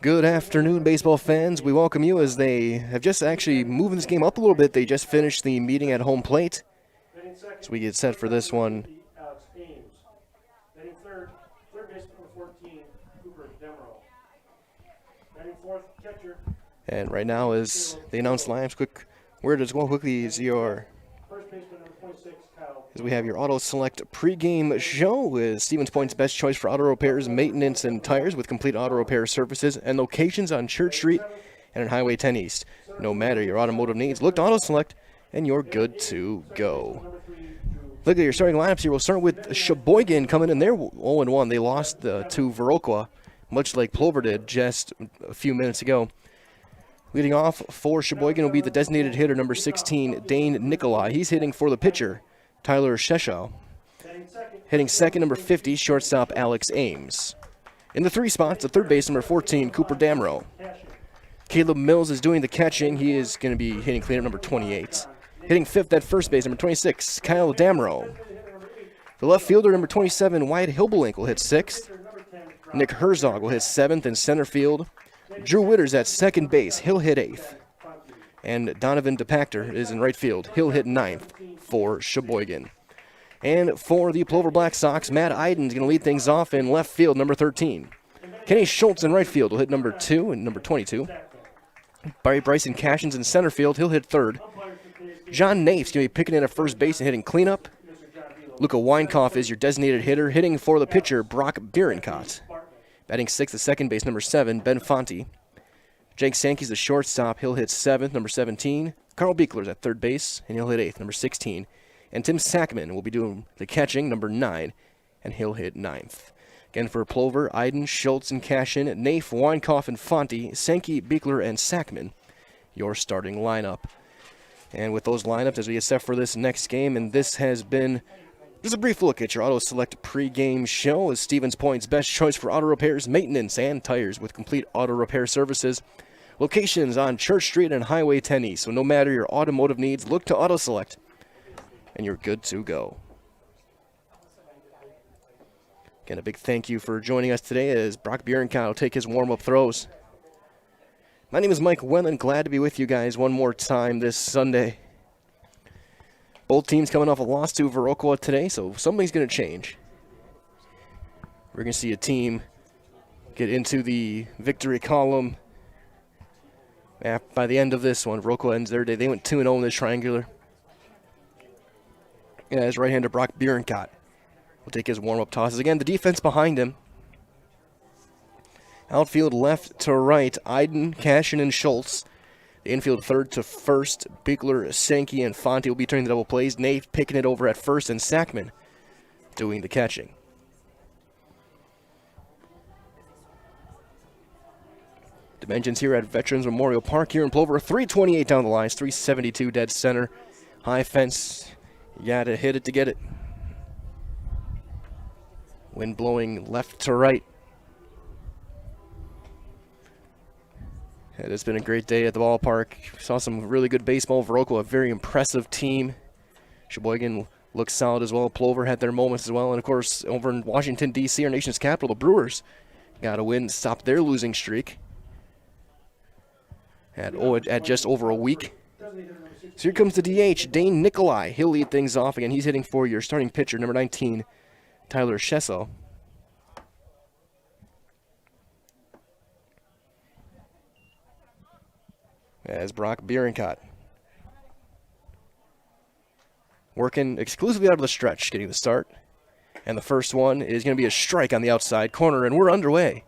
Good afternoon, baseball fans. We welcome you as they have just actually moving this game up a little bit. They just finished the meeting at home plate. So we get set for this one. And right now, as they announce lineups, quick word as well quickly is as we have your auto select pregame show with Stevens Point's best choice for auto repairs, maintenance, and tires with complete auto repair services and locations on Church Street and on Highway 10 East. No matter your automotive needs, look to auto select and you're good to go. Look at your starting lineups here. We'll start with Sheboygan coming in. They're 0-1. They lost to Viroqua, much like Plover did just a few minutes ago. Leading off for Sheboygan will be the designated hitter, number 16, Dane Nikolai. He's hitting for the pitcher, Tyler Sheshaw. Hitting second, number 50, shortstop Alex Ames. In the three spots, the third base, number 14, Cooper Damrow. Caleb Mills is doing the catching. He is going to be hitting cleanup, number 28. Hitting fifth at first base, number 26, Kyle Damrow. The left fielder, number 27, Wyatt Hilbelink, will hit sixth. Nick Herzog will hit seventh in center field. Drew Witters at second base. He'll hit eighth. And Donovan DePactor is in right field. He'll hit ninth for Sheboygan. And for the Plover Black Sox, Matt Iden's going to lead things off in left field, number 13. Kenny Schultz in right field will hit number 2 and number 22. Bryson Cashins in center field. He'll hit third. John Nafe's going to be picking in at first base and hitting cleanup. Luca Weinkoff is your designated hitter, hitting for the pitcher, Brock Bierenkott. Batting sixth at second base, number 7, Ben Fonte. Jake Sankey's the shortstop. He'll hit seventh, number 17. Carl Beekler's at third base, and he'll hit eighth, number 16. And Tim Sackman will be doing the catching, number 9, and he'll hit ninth. Again for Plover, Iden, Schultz, and Cashin, Nafe, Weinkoff, and Fonte, Sankey, Beekler, and Sackman, your starting lineup. And with those lineups, as we get set for this next game, and this has been just a brief look at your Auto Select pregame show as Stevens Point's best choice for auto repairs, maintenance, and tires with complete auto repair services. Locations on Church Street and Highway 10 East, so no matter your automotive needs, look to Auto Select, and you're good to go. Again, a big thank you for joining us today as Brock Bierenkott will take his warm-up throws. My name is Mike Wellen, glad to be with you guys one more time this Sunday. Both teams coming off a loss to Viroqua today, so something's going to change. We're going to see a team get into the victory column. By the end of this one, Viroqua ends their day. They went 2-0 in this triangular. As right-hander Brock Bierenkott will take his warm-up tosses. Again, the defense behind him. Outfield left to right, Iden, Cashin, and Schultz. The infield third to first, Beekler, Sankey, and Fonte will be turning the double plays. Nate picking it over at first, and Sackman doing the catching. Dimensions here at Veterans Memorial Park here in Plover. 328 down the lines, 372 dead center. High fence, you gotta hit it to get it. Wind blowing left to right. It's been a great day at the ballpark. Saw some really good baseball. Viroqua, a very impressive team. Sheboygan looks solid as well. Plover had their moments as well. And, of course, over in Washington, D.C., our nation's capital, the Brewers got a win, stop their losing streak at just over a week. So here comes the DH, Dane Nikolai. He'll lead things off again. He's hitting for your starting pitcher, number 19, Tyler Sheshaw. As Brock Bierenkott working exclusively out of the stretch, getting the start. And the first one is going to be a strike on the outside corner, and we're underway.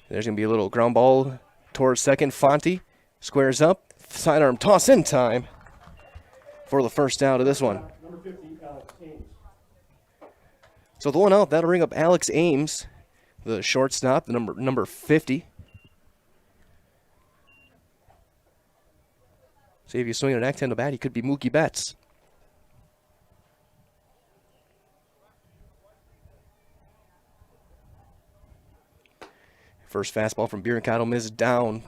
There's going to be a little ground ball towards second. Fonte squares up, sidearm toss in time for the first out of this one. So the one out, that'll bring up Alex Ames, the shortstop, the number 50. See if you swing an act-handle bat, he could be Mookie Betts. First fastball from Bierenkott will miss down.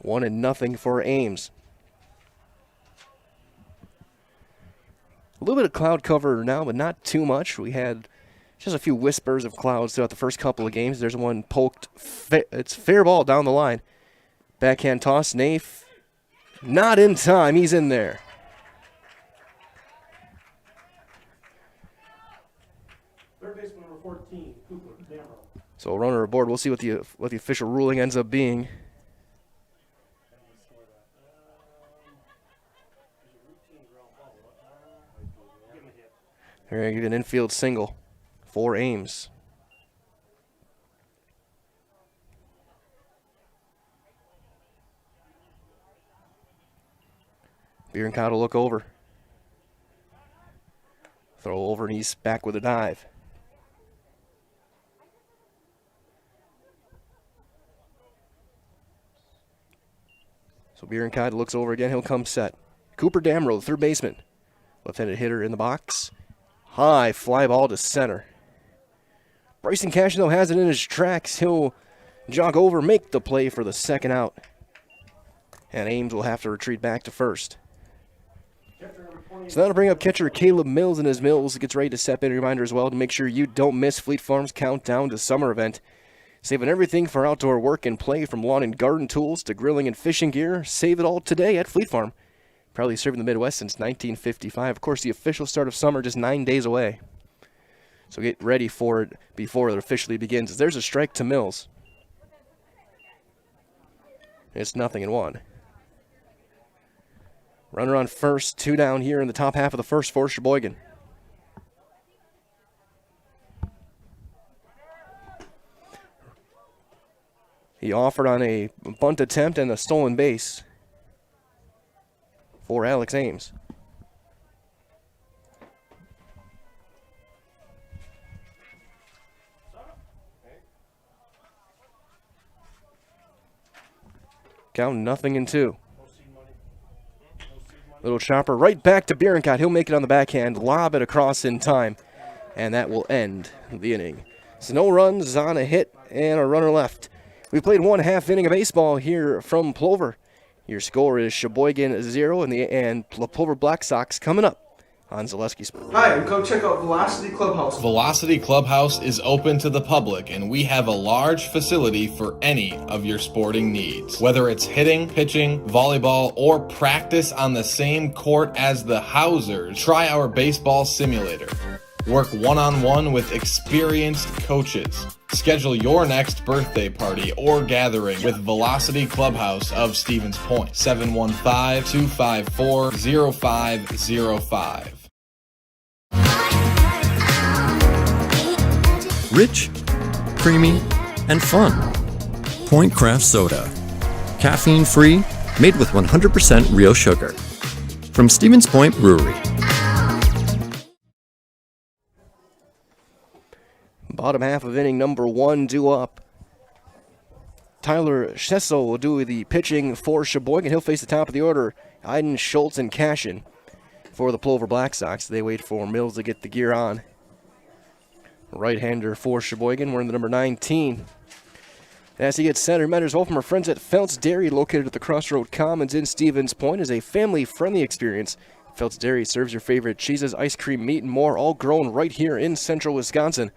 1-0 for Ames. A little bit of cloud cover now, but not too much. We had just a few whispers of clouds throughout the first couple of games. There's one poked. It's fair ball down the line. Backhand toss. Naif. Not in time. He's in there. Third baseman number 14, Cooper Damrow. So a runner aboard. We'll see what the official ruling ends up being. They're going to give an infield single for Ames. Bierenkot will look over. Throw over, and he's back with a dive. So Bierenkot looks over again. He'll come set. Cooper Damrow, the third baseman. Left-handed hitter in the box. High fly ball to center. Bryson Cashin, though, has it in his tracks. He'll jog over, make the play for the second out. And Ames will have to retreat back to first. So that'll bring up catcher Caleb Mills, and as Mills gets ready to step in, a reminder as well to make sure you don't miss Fleet Farm's Countdown to Summer event. Saving everything for outdoor work and play, from lawn and garden tools to grilling and fishing gear. Save it all today at Fleet Farm. Proudly serving the Midwest since 1955. Of course, the official start of summer just 9 days away. So get ready for it before it officially begins. There's a strike to Mills. It's 0-1. Runner on first, 2 down here in the top half of the first for Sheboygan. He offered on a bunt attempt and a stolen base for Alex Ames. Count 0-2. Little chopper right back to Bierenkot. He'll make it on the backhand, lob it across in time, and that will end the inning. So no runs on a hit and a runner left. We played 1/2 inning of baseball here from Plover. Your score is Sheboygan 0 and Plover Black Sox coming up on Zaleski Sports. Hi, come check out Velocity Clubhouse. Velocity Clubhouse is open to the public, and we have a large facility for any of your sporting needs. Whether it's hitting, pitching, volleyball, or practice on the same court as the Housers, try our baseball simulator. Work one-on-one with experienced coaches. Schedule your next birthday party or gathering with Velocity Clubhouse of Stevens Point. 715-254-0505. Rich, creamy, and fun. Point Craft Soda. Caffeine-free, made with 100% real sugar. From Stevens Point Brewery. Bottom half of inning number 1 due up. Tyler Schessel will do the pitching for Sheboygan. He'll face the top of the order. Iden, Schultz, and Cashin for the Plover Black Sox. They wait for Mills to get the gear on. Right-hander for Sheboygan, wearing the number 19. As he gets set, reminders well from our friends at Felt's Dairy, located at the Crossroad Commons in Stevens Point, is a family-friendly experience. Felt's Dairy serves your favorite cheeses, ice cream, meat, and more, all grown right here in central Wisconsin.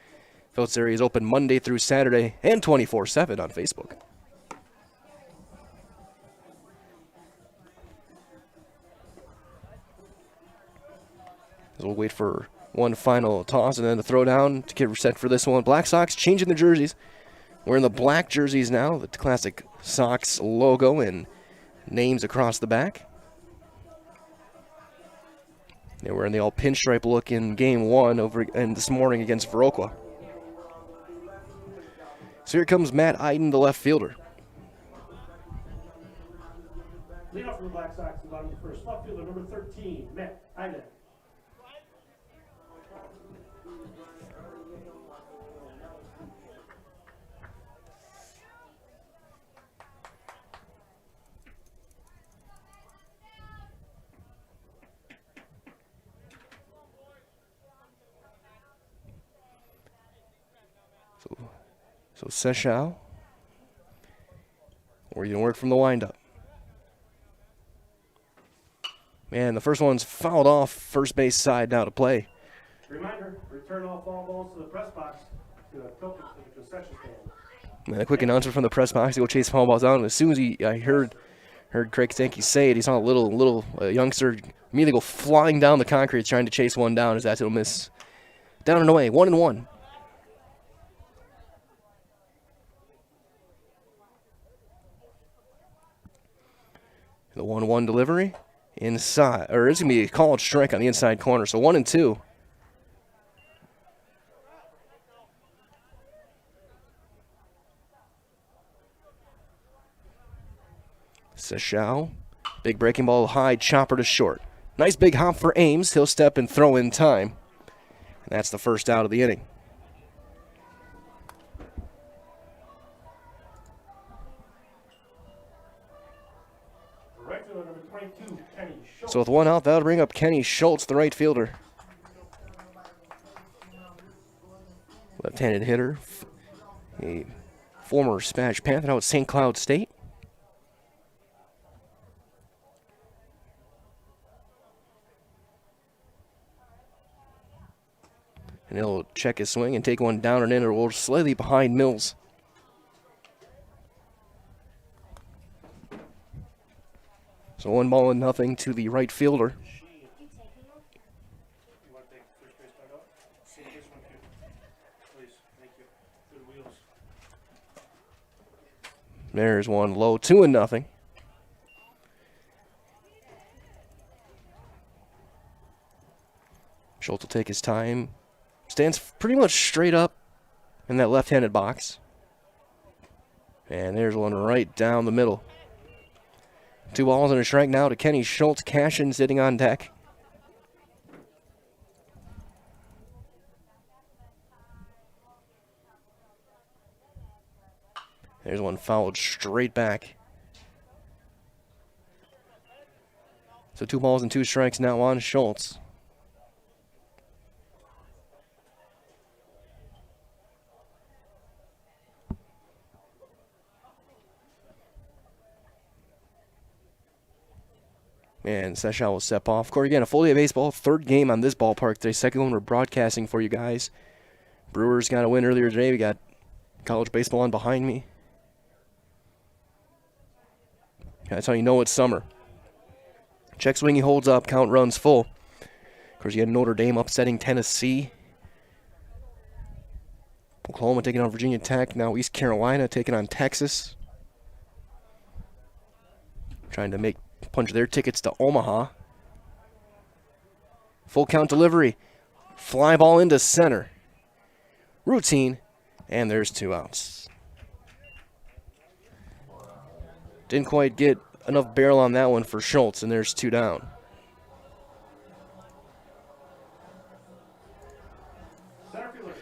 Felt's Dairy is open Monday through Saturday and 24/7 on Facebook. So we'll wait for one final toss and then a throw down to get set for this one. Black Sox changing their jerseys. Wearing the black jerseys now, the classic Sox logo and names across the back. They were in the all pinstripe look in game 1 and this morning against Viroqua. So here comes Matt Iden, the left fielder. Lead off for the Black Sox, the bottom of the first. Left fielder, number 13, Matt Iden. So Seshao, or you can work from the windup. And the first one's fouled off. First base side now to play. Reminder, return all foul balls to the press box to the concession stand. And a quick announcement from the press box to go chase foul balls out. And as soon as I heard Craig Stanky say it, he saw a little youngster immediately go flying down the concrete trying to chase one down as that's it'll miss. Down and away, 1-1. The 1-1 delivery inside, or it's going to be a called strike on the inside corner. So 1-2. Seshao, big breaking ball high, chopper to short. Nice big hop for Ames. He'll step and throw in time. And that's the first out of the inning. Regular number 22, Kenny Schultz. So with one out, that'll bring up Kenny Schultz, the right fielder. Left-handed hitter. A former Spanish Panther out at St. Cloud State. And he'll check his swing and take one down and in, or will slightly behind Mills. So 1-0 to the right fielder. You want to take first base back up? See this one here. Please, thank you. Good wheels. There's one low, 2-0. Schultz will take his time. Stands pretty much straight up in that left-handed box. And there's one right down the middle. 2 balls and a strike now to Kenny Schultz. Cashin sitting on deck. There's one fouled straight back. So 2 balls and 2 strikes now on Schultz. And Seshao will step off. Corey, again, a full day of baseball. 3rd game on this ballpark today. 2nd one we're broadcasting for you guys. Brewers got a win earlier today. We got college baseball on behind me. That's how you know it's summer. Check swing, he holds up. Count runs full. Of course, you had Notre Dame upsetting Tennessee. Oklahoma taking on Virginia Tech. Now East Carolina taking on Texas. Trying to punch their tickets to Omaha. Full count delivery. Fly ball into center. Routine. And there's 2 outs. Didn't quite get enough barrel on that one for Schultz, and there's 2 down.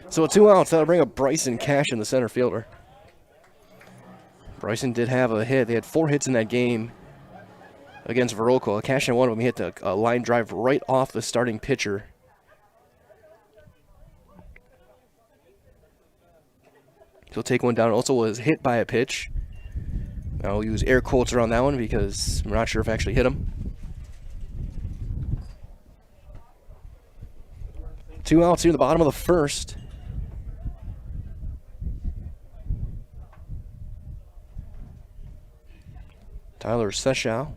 So 2 outs. That'll bring up Bryson Cash in the center fielder. Bryson did have a hit. They had 4 hits in that game against Verolco. Cash in one of them. He hit a line drive right off the starting pitcher. He'll take one down. Also was hit by a pitch. I'll use air quotes around that one because I'm not sure if I actually hit him. 2 outs here in the bottom of the 1st. Tyler Seshao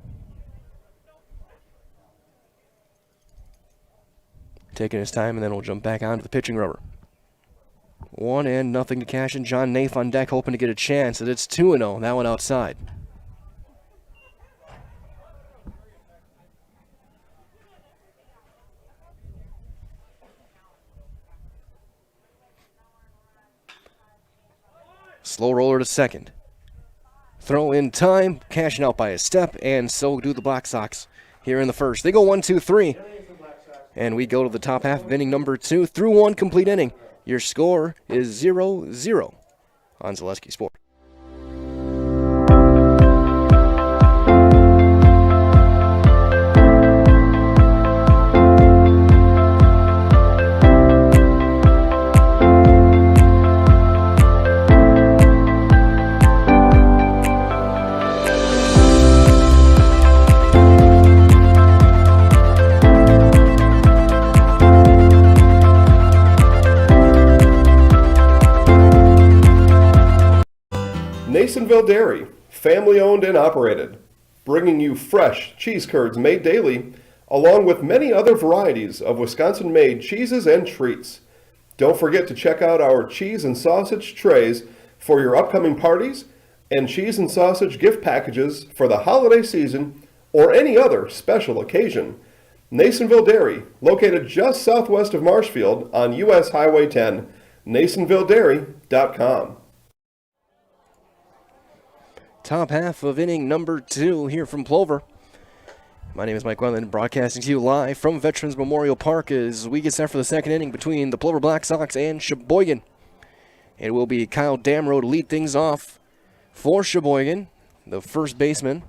taking his time, and then we'll jump back onto the pitching rubber. 1-0 to Cashin. John Naif on deck, hoping to get a chance. It's 2-0. That one outside. Slow roller to second. Throw in time. Cashing out by a step, and so do the Black Sox here in the 1st. They go 1-2-3. And we go to the top half of inning number 2 through 1 complete inning. Your score is 0-0 on Zaleski Sports. Nasonville Dairy, family owned and operated, bringing you fresh cheese curds made daily, along with many other varieties of Wisconsin-made cheeses and treats. Don't forget to check out our cheese and sausage trays for your upcoming parties and cheese and sausage gift packages for the holiday season or any other special occasion. Nasonville Dairy, located just southwest of Marshfield on US Highway 10, NasonvilleDairy.com. Top half of inning number 2 here from Plover. My name is Mike Wetland, broadcasting to you live from Veterans Memorial Park as we get set for the second inning between the Plover Black Sox and Sheboygan. It will be Kyle Damrow to lead things off for Sheboygan, the first baseman.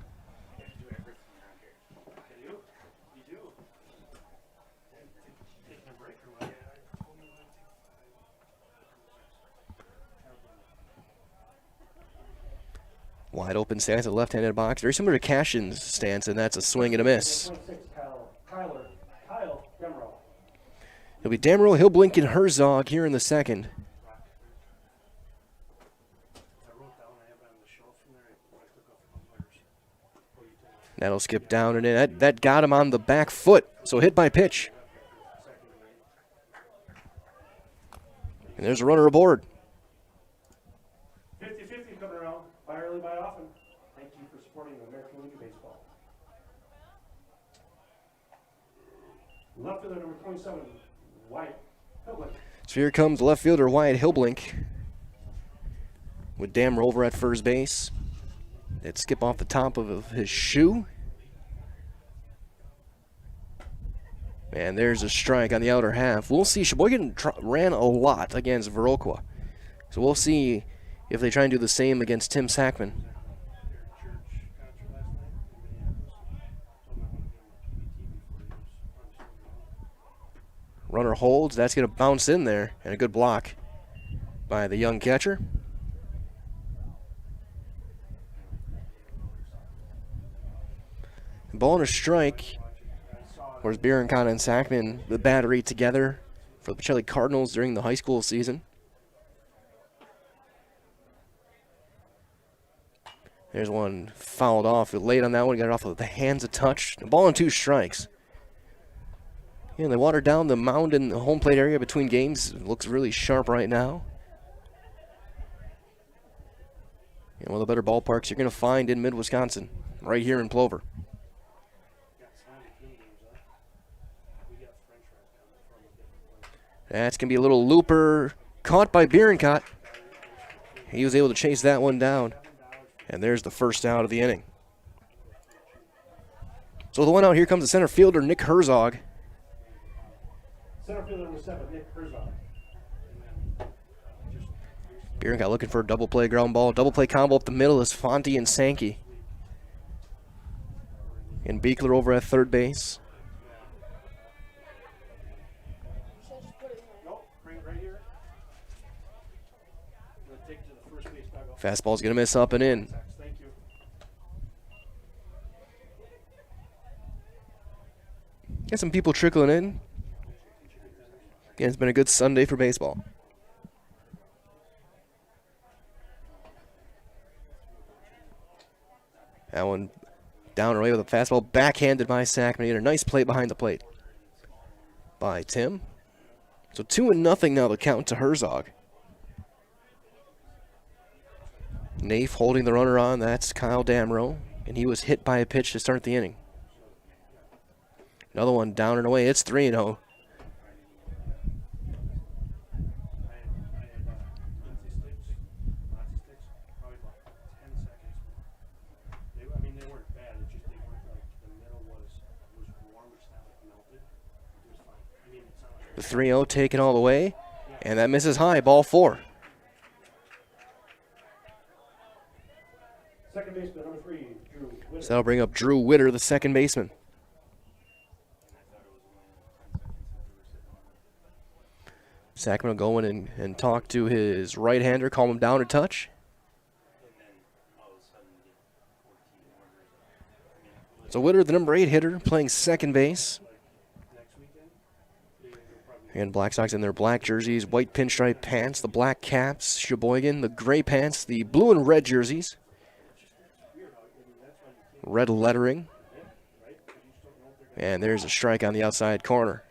Wide open stance at the left-handed box. Very similar to Cashin's stance, and that's a swing and a miss. It'll be Damrow, Hillblink, and Herzog here in the second. That'll skip down and in. That got him on the back foot, so hit by pitch. And there's a runner aboard. 50-50 coming around. Buy early, buy often. Thank you for supporting the American League of Baseball. Left fielder number 27, White. Hillblink. So here comes left fielder Wyatt Hillblink with Damrow over at first base. That skip off the top of his shoe. And there's a strike on the outer half. We'll see. Sheboygan ran a lot against Viroqua. So we'll see if they try and do the same against Tim Sackman. Runner holds. That's going to bounce in there. And a good block by the young catcher. Ball and a strike. Whereas Bierenkot and Sackman, the battery together for the Pacelli Cardinals during the high school season. There's one fouled off. Late on that one, got it off of the hands a touch. A ball and 2 strikes. Yeah, they watered down the mound in the home plate area between games. It looks really sharp right now. And one of the better ballparks you're going to find in mid-Wisconsin, right here in Plover. That's going to be a little looper caught by Bierenkot. He was able to chase that one down. And there's the first out of the inning. So the one out here comes the center fielder, Nick Herzog. Center fielder number 7, Nick Herzog. Bierenkot looking for a double play ground ball. Double play combo up the middle is Fonte and Sankey. And Beekler over at third base. Fastball's going to miss up and in. Got some people trickling in. Again, it's been a good Sunday for baseball. That one down and away with a fastball backhanded by Sackman. And a nice play behind the plate by Tim. So 2-0 now the count to Herzog. Naif holding the runner on. That's Kyle Damrow. And he was hit by a pitch to start the inning. Another one down and away. It's 3-0. The 3-0 taken all the way. And that misses high. Ball 4. Second baseman number 3, Drew Witter. So that'll bring up Drew Witter, the second baseman. Sackman will go in and talk to his right-hander, calm him down a touch. So Witter, the number 8 hitter, playing second base. And Black Sox in their black jerseys, white pinstripe pants, the black caps, Sheboygan, the gray pants, the blue and red jerseys, red lettering. And there's a strike on the outside corner.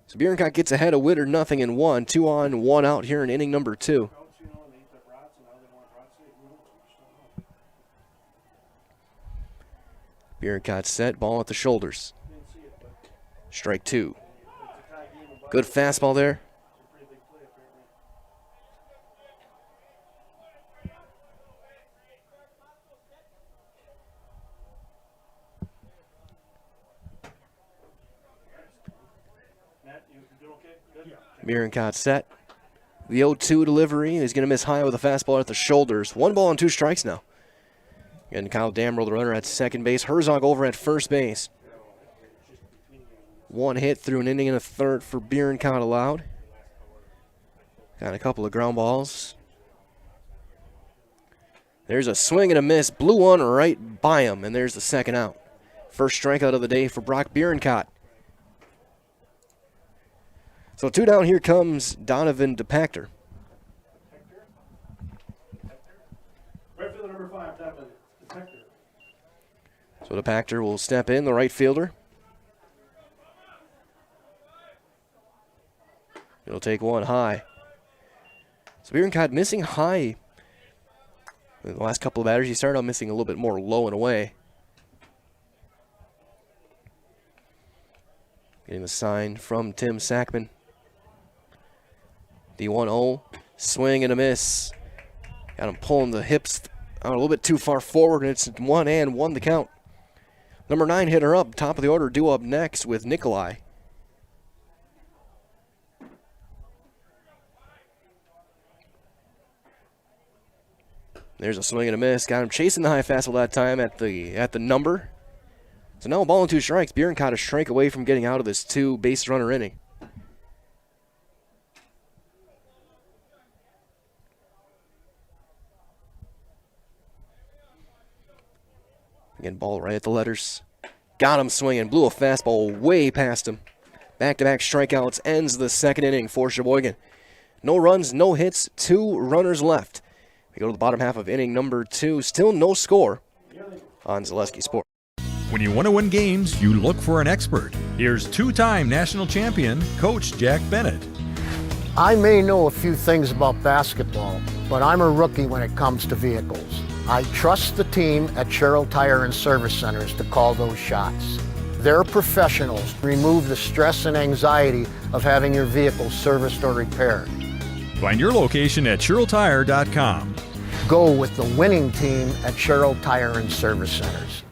So Bierencott gets ahead of Witter, 0-1, 2 on, 1 out here in inning number 2. Bierencott set, ball at the shoulders. Strike 2. Good fastball there. Bierencott set. The 0-2 delivery is going to miss high with a fastball at the shoulders. 1 ball and 2 strikes now. And Kyle Damrell, the runner at second base. Herzog over at first base. 1 hit through an inning and a third for Bierencott allowed. Got a couple of ground balls. There's a swing and a miss. Blew one right by him, and there's the second out. First strikeout of the day for Brock Bierencott. So 2 down, here comes Donovan DePactor. Right fielder number 5, Donovan DePactor. So DePactor will step in, the right fielder. He'll take 1 high. So Bierencott missing high. In the last couple of batters, he started out missing a little bit more low and away. Getting the sign from Tim Sackman. The 1-0, swing and a miss. Got him pulling the hips out a little bit too far forward, and it's 1-1 the count. Number 9 hitter up, top of the order, due up next with Nikolai. There's a swing and a miss. Got him chasing the high fastball that time at the number. So now a ball and 2 strikes. Bierencott a strike away from getting out of this 2 base runner inning. Again, ball right at the letters. Got him swinging. Blew a fastball way past him. Back-to-back strikeouts ends the second inning for Sheboygan. No runs, no hits, 2 runners left. We go to the bottom half of inning number 2. Still no score on Zaleski Sports. When you want to win games, you look for an expert. Here's 2-time national champion, Coach Jack Bennett. I may know a few things about basketball, but I'm a rookie when it comes to vehicles. I trust the team at Sherrill Tire and Service Centers to call those shots. They're professionals. Remove the stress and anxiety of having your vehicle serviced or repaired. Find your location at SherrillTire.com. Go with the winning team at Sherrill Tire and Service Centers.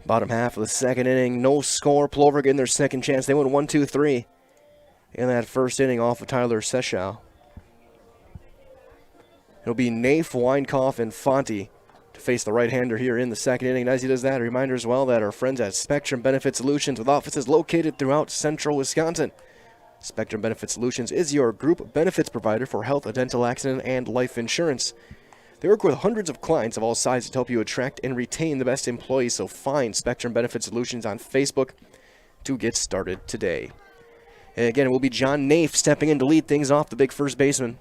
Bottom half of the second inning, no score. Plover getting their second chance. They went 1-2-3 in that first inning off of Tyler Seschow. It'll be Naif, Weinkauf, and Fonte to face the right-hander here in the second inning. And as he does that, a reminder as well that our friends at Spectrum Benefit Solutions, with offices located throughout central Wisconsin. Spectrum Benefit Solutions is your group benefits provider for health, dental, accident, and life insurance. They work with hundreds of clients of all sizes to help you attract and retain the best employees, so find Spectrum Benefit Solutions on Facebook to get started today. And again, it will be John Naif stepping in to lead things off, the big first baseman.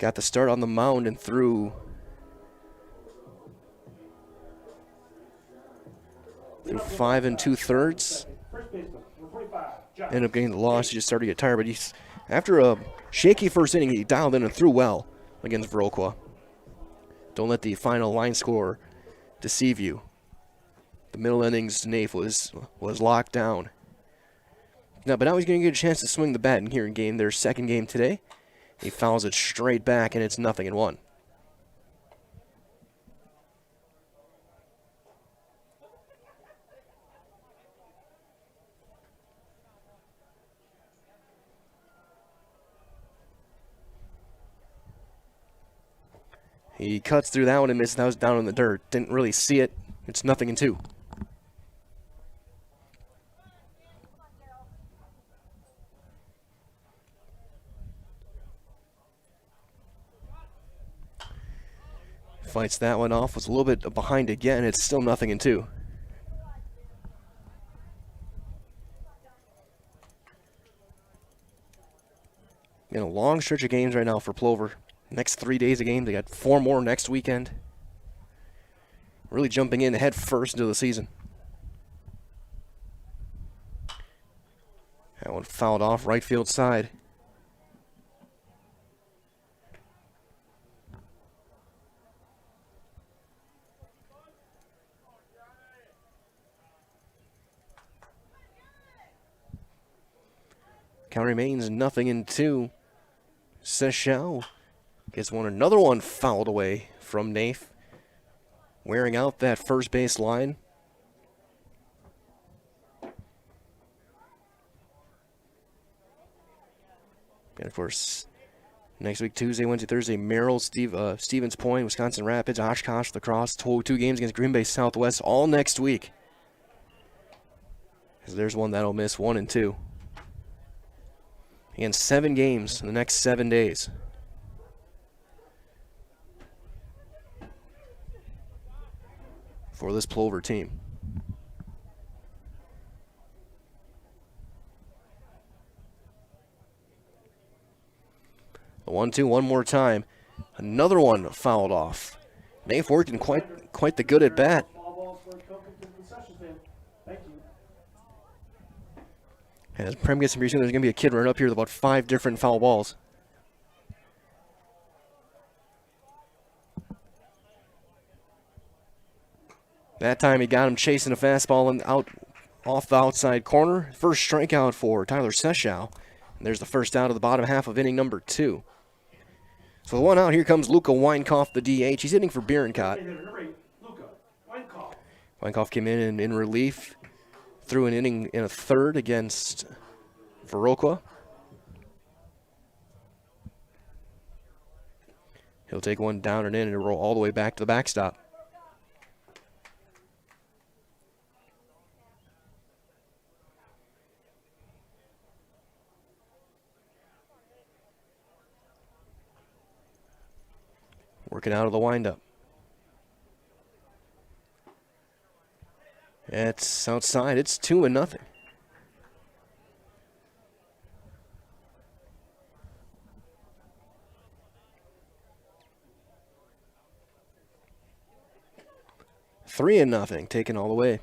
Got the start on the mound and threw 5 2/3. Ended up getting the loss. He just started to get tired, but after a shaky first inning, he dialed in and threw well against Viroqua. Don't let the final line score deceive you. The middle innings, Naif was locked down. But now he's going to get a chance to swing the bat in here in their second game today. He fouls it straight back, and it's 0-1. He cuts through that one and misses. That was down in the dirt. Didn't really see it. It's 0-2. Fights that one off. Was a little bit behind again. It's still 0-2. In a long stretch of games right now for Plover. Next 3 days of games. They got 4 more next weekend. Really jumping in head first into the season. That one fouled off right field side. Count remains 0-2. Sechau gets another one fouled away from Nafe. Wearing out that first base line. And of course, next week, Tuesday, Wednesday, Thursday, Merrill, Stevens Point, Wisconsin Rapids, Oshkosh, Lacrosse, 2 games against Green Bay Southwest, all next week. So there's one that'll miss 1 and 2. Again, 7 games in the next 7 days. For this Plover team. The 1-2 one more time. Another one fouled off. Nafe working quite the good at bat. And as Prem gets some pretty soon, there's going to be a kid running up here with about 5 different foul balls. That time he got him chasing a fastball and out off the outside corner. First strikeout for Tyler Sechau. And there's the first out of the bottom half of inning number 2. So the one out, here comes Luca Weinkoff, the DH. He's hitting for Bierencott. Weinkoff came in relief. Threw an inning in a third against Viroqua. He'll take one down and in and roll all the way back to the backstop. Working out of the windup. It's outside. It's 2-0. Three and nothing, taken all the way.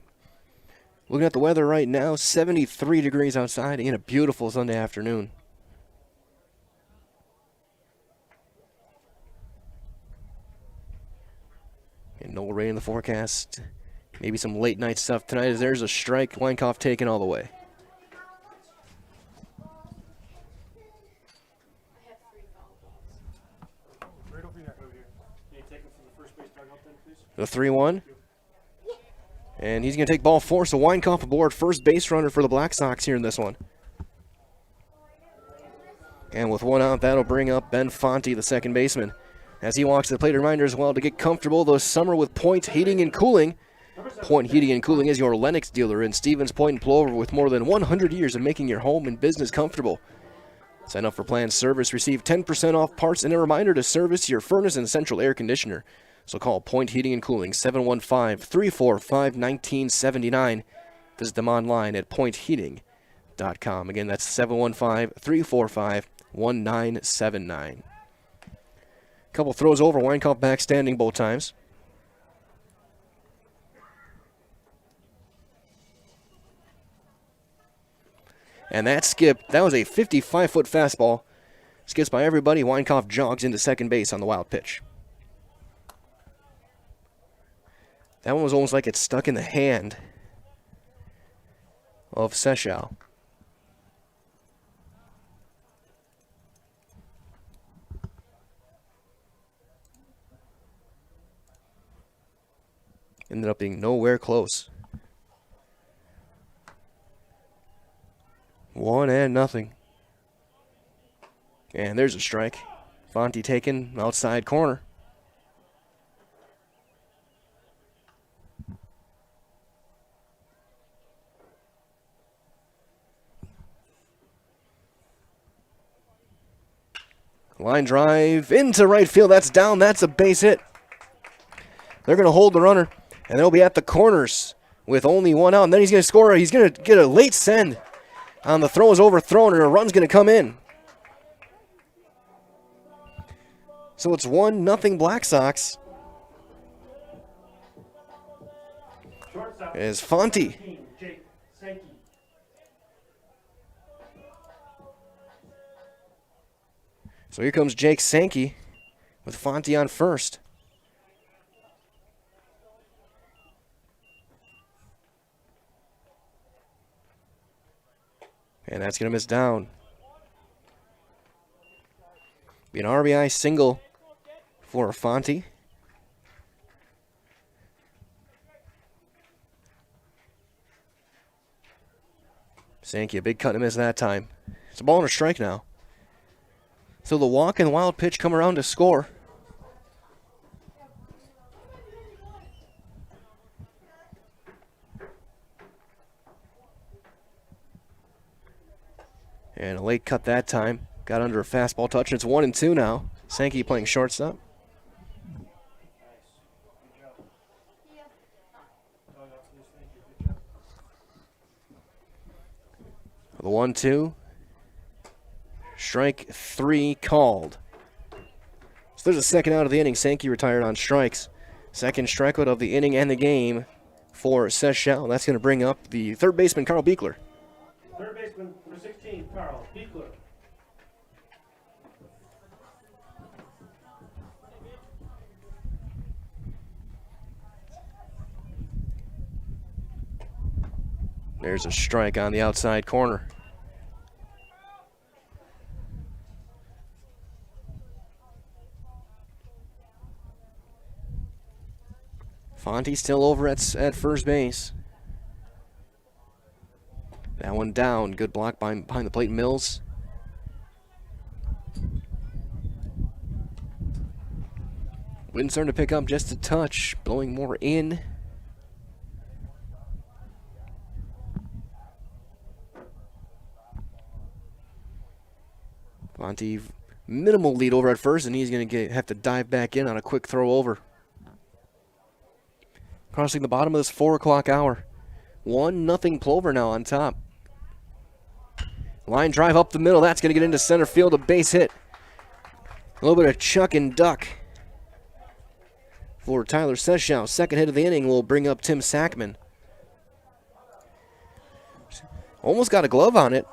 Looking at the weather right now, 73 degrees outside and a beautiful Sunday afternoon. And no rain in the forecast. Maybe some late night stuff tonight as there's a strike. Weinkoff taken all the way. Right over here. Can you take it from the first base dugout then, please? The 3-1. And he's going to take ball 4, so Weinkoff aboard, first base runner for the Black Sox here in this one. And with one out, that'll bring up Ben Fonte, the second baseman. As he walks to the plate, a reminder as well to get comfortable this summer with Point Heating and Cooling. Point Heating and Cooling is your Lennox dealer in Stevens Point and Plover with more than 100 years of making your home and business comfortable. Sign up for planned service, receive 10% off parts, and a reminder to service your furnace and central air conditioner. So call Point Heating and Cooling, 715-345-1979. Visit them online at pointheating.com. Again, that's 715-345-1979. Couple throws over, Weinkoff back standing both times. And that was a 55-foot fastball. Skips by everybody. Weinkoff jogs into second base on the wild pitch. That one was almost like it stuck in the hand of Sechau. Ended up being nowhere close. 1-0. And there's a strike. Fonte taken outside corner. Line drive into right field. That's down. That's a base hit. They're going to hold the runner, and they'll be at the corners with only one out. And then he's going to score. He's going to get a late send on the throw is overthrown, and a run's going to come in. So it's 1-0 Black Sox. As Fonte. So here comes Jake Sankey with Fonte on first. And that's going to miss down. Be an RBI single for Fonte. Sankey, a big cut and miss that time. It's a ball and a strike now. So the walk and wild pitch come around to score. And a late cut that time. Got under a fastball touch, and it's 1-2 now. Sankey playing shortstop. The 1-2. Strike 3 called. So there's a second out of the inning. Sankey retired on strikes. Second strikeout of the inning and the game for Seychelles. That's going to bring up the third baseman, Carl Beekler. Third baseman, number 16, Carl Beekler. There's a strike on the outside corner. Fonte still over at first base. That one down. Good block behind the plate, Mills. Wind starting to pick up just a touch, blowing more in. Fonte, minimal lead over at first, and he's going to have to dive back in on a quick throw over. Crossing the bottom of this 4 o'clock hour. 1-0 Plover now on top. Line drive up the middle. That's going to get into center field. A base hit. A little bit of chuck and duck for Tyler Seychelles. Second hit of the inning will bring up Tim Sackman. Almost got a glove on it.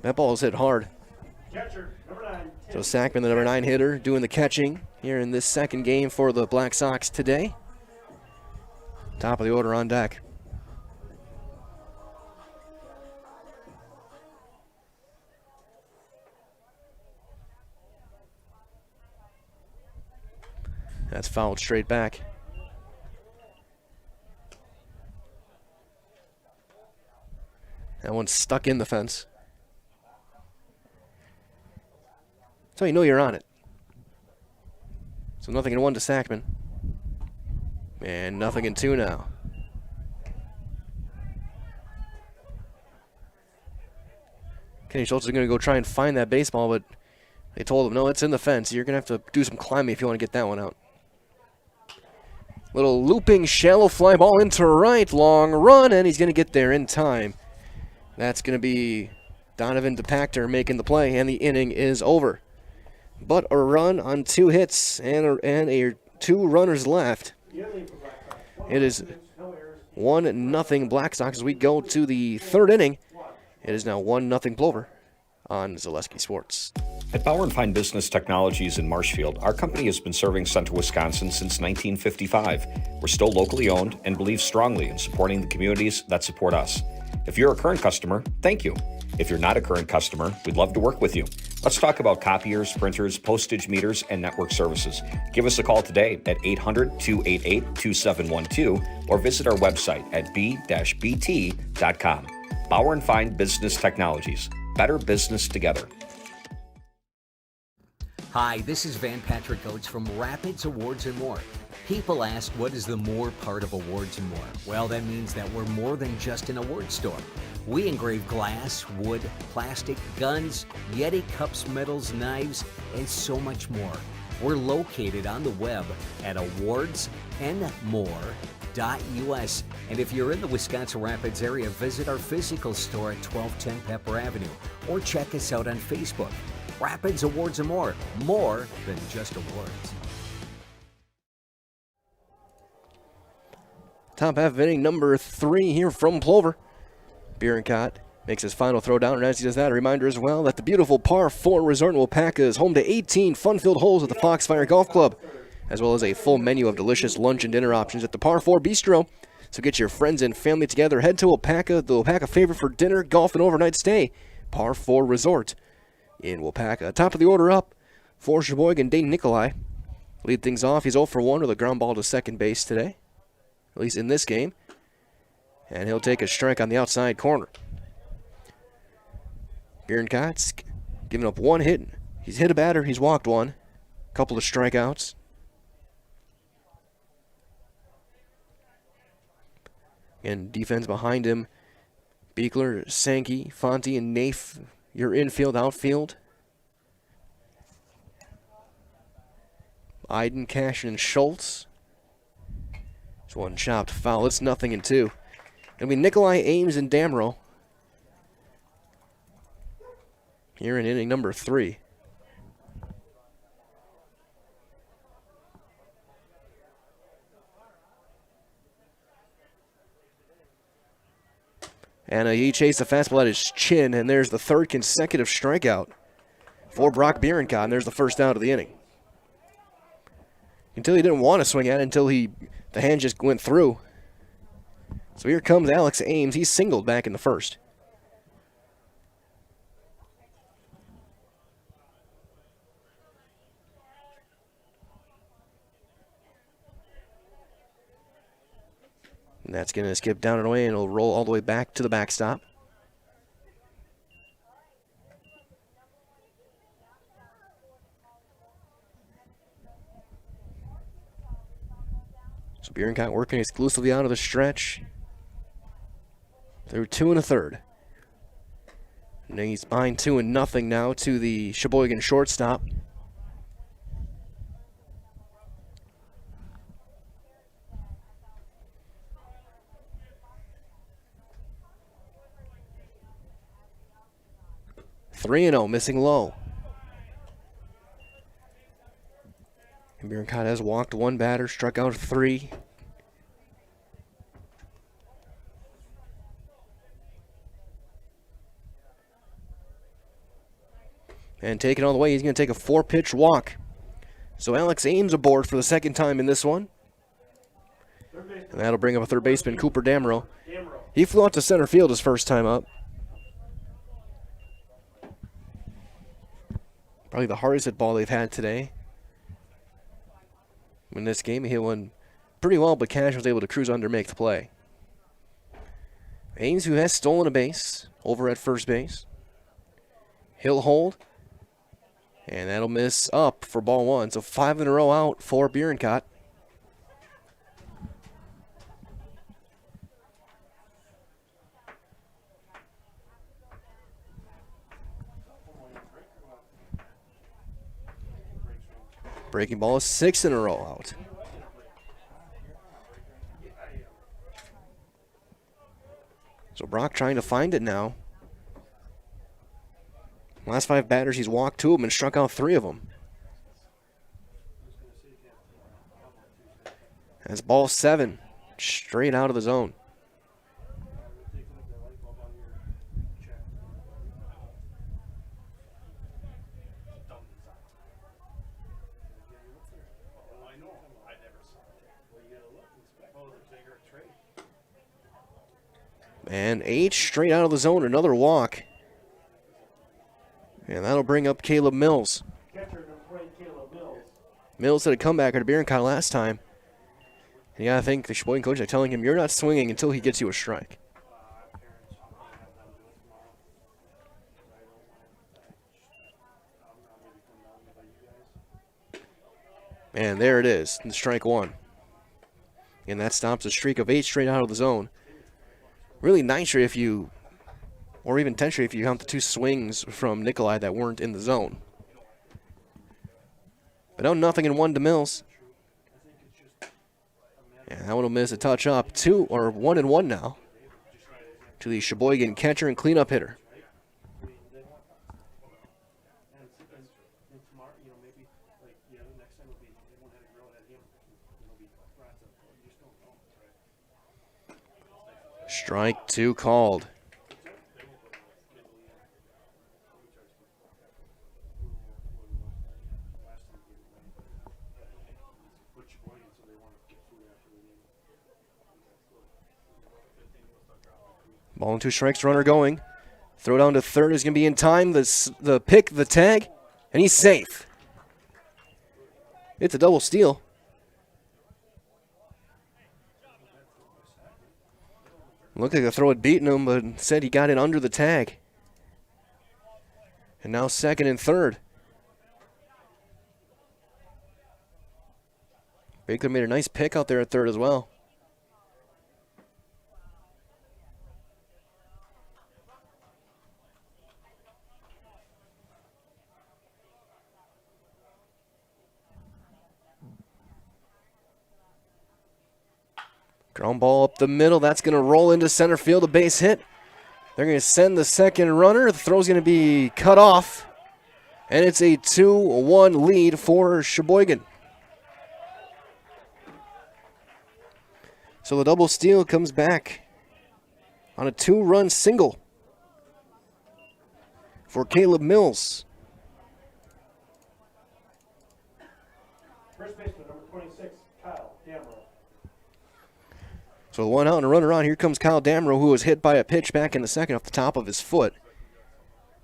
That ball was hit hard. Catcher, number 9. So Sackman, the number 9 hitter, doing the catching here in this second game for the Black Sox today. Top of the order on deck. That's fouled straight back. That one's stuck in the fence. So you know you're on it. So 0-1 to Sackman. And 0-2 now. Kenny Schultz is going to go try and find that baseball, but they told him, no, it's in the fence. You're going to have to do some climbing if you want to get that one out. Little looping, shallow fly ball into right, long run, and he's going to get there in time. That's going to be Donovan DePactor making the play, and the inning is over. But a run on 2 hits and 2 runners left. It is 1-0 Black Sox as we go to the third inning. It is now 1-0 Plover on Zaleski Sports. At Bauer & Fine Business Technologies in Marshfield, our company has been serving Central Wisconsin since 1955. We're still locally owned and believe strongly in supporting the communities that support us. If you're a current customer, thank you. If you're not a current customer, we'd love to work with you. Let's talk about copiers, printers, postage meters, and network services. Give us a call today at 800-288-2712 or visit our website at b-bt.com. Bauer & Fine Business Technologies. Better business together. Hi, this is Van Patrick Oates from Rapids Awards and More. People ask, what is the more part of Awards and More? Well, that means that we're more than just an award store. We engrave glass, wood, plastic, guns, Yeti cups, medals, knives, and so much more. We're located on the web at awardsandmore.us. And if you're in the Wisconsin Rapids area, visit our physical store at 1210 Pepper Avenue or check us out on Facebook. Rapids Awards and More than just awards. Top half of inning number 3 here from Plover. Bierencott makes his final throw down, and as he does that, a reminder as well that the beautiful par 4 resort in Wapaka is home to 18 fun-filled holes at the Foxfire Golf Club, as well as a full menu of delicious lunch and dinner options at the Par 4 Bistro. So get your friends and family together. Head to Wapaka, the Wapaka favorite for dinner, golf, and overnight stay. Par 4 Resort in Wapaka. Top of the order up for Sheboygan, Dane Nikolai. Lead things off. He's 0 for 1 with a ground ball to second base today, at least in this game. And he'll take a strike on the outside corner. Bierencott's giving up 1 hit. He's hit a batter. He's walked 1. Couple of strikeouts. And defense behind him. Beekler, Sankey, Fonte, and Nafe. Your infield, outfield. Iden, Cashin, and Schultz. There's 1 chopped foul. It's 0-2. It'll be Nikolai, Ames, and Damrow here in inning number 3. And he chased the fastball at his chin, and there's the 3rd consecutive strikeout for Brock Bierencott, and there's the first out of the inning. Until he didn't want to swing at it, until the hand just went through. So here comes Alex Ames. He's singled back in the first. And that's going to skip down and away, and it'll roll all the way back to the backstop. So Bierencott working exclusively out of the stretch. Through 2 1/3. And he's behind 2-0 now to the Sheboygan shortstop. Three 3-0, missing low. And Bierencott has walked 1 batter, struck out 3. And taking all the way, he's going to take a 4-pitch walk. So Alex Ames aboard for the 2nd time in this one. And that'll bring up a 3rd baseman, Cooper Damrow. He flew out to center field his first time up. Probably the hardest hit ball they've had today. In this game, he hit one pretty well, but Cash was able to cruise under, make the play. Ames, who has stolen a base over at first base. He'll hold. And that'll miss up for ball 1. So 5 in a row out for Bierencott. Breaking ball is 6 in a row out. So Brock trying to find it now. Last 5 batters, he's walked 2 of them and struck out 3 of them. That's ball 7, straight out of the zone. And 8 straight out of the zone, another walk. And that'll bring up Caleb Mills. Mills had a comebacker to Bierencott last time. And you gotta think the Sheboygan coach are telling him, you're not swinging until he gets you a strike. And there it is, strike 1. And that stops a streak of 8 straight out of the zone. Really 9 straight if you, or even 10 straight if you count the 2 swings from Nikolai that weren't in the zone. But now 0-1 to Mills. Yeah, that one will miss a touch up. 1-1 now to the Sheboygan catcher and cleanup hitter. Strike 2 called. Ball and 2 strikes, runner going. Throw down to third is going to be in time. The pick, the tag, and he's safe. It's a double steal. Looked like the throw had beaten him, but instead he got it under the tag. And now second and third. Baker made a nice pick out there at third as well. Ground ball up the middle. That's going to roll into center field. A base hit. They're going to send the second runner. The throw's going to be cut off. And it's a 2-1 lead for Sheboygan. So the double steal comes back on a 2-run single for Caleb Mills. First baseman, number 26, Kyle Damrow. So the one out and a runner on. Here comes Kyle Damrow, who was hit by a pitch back in the second off the top of his foot.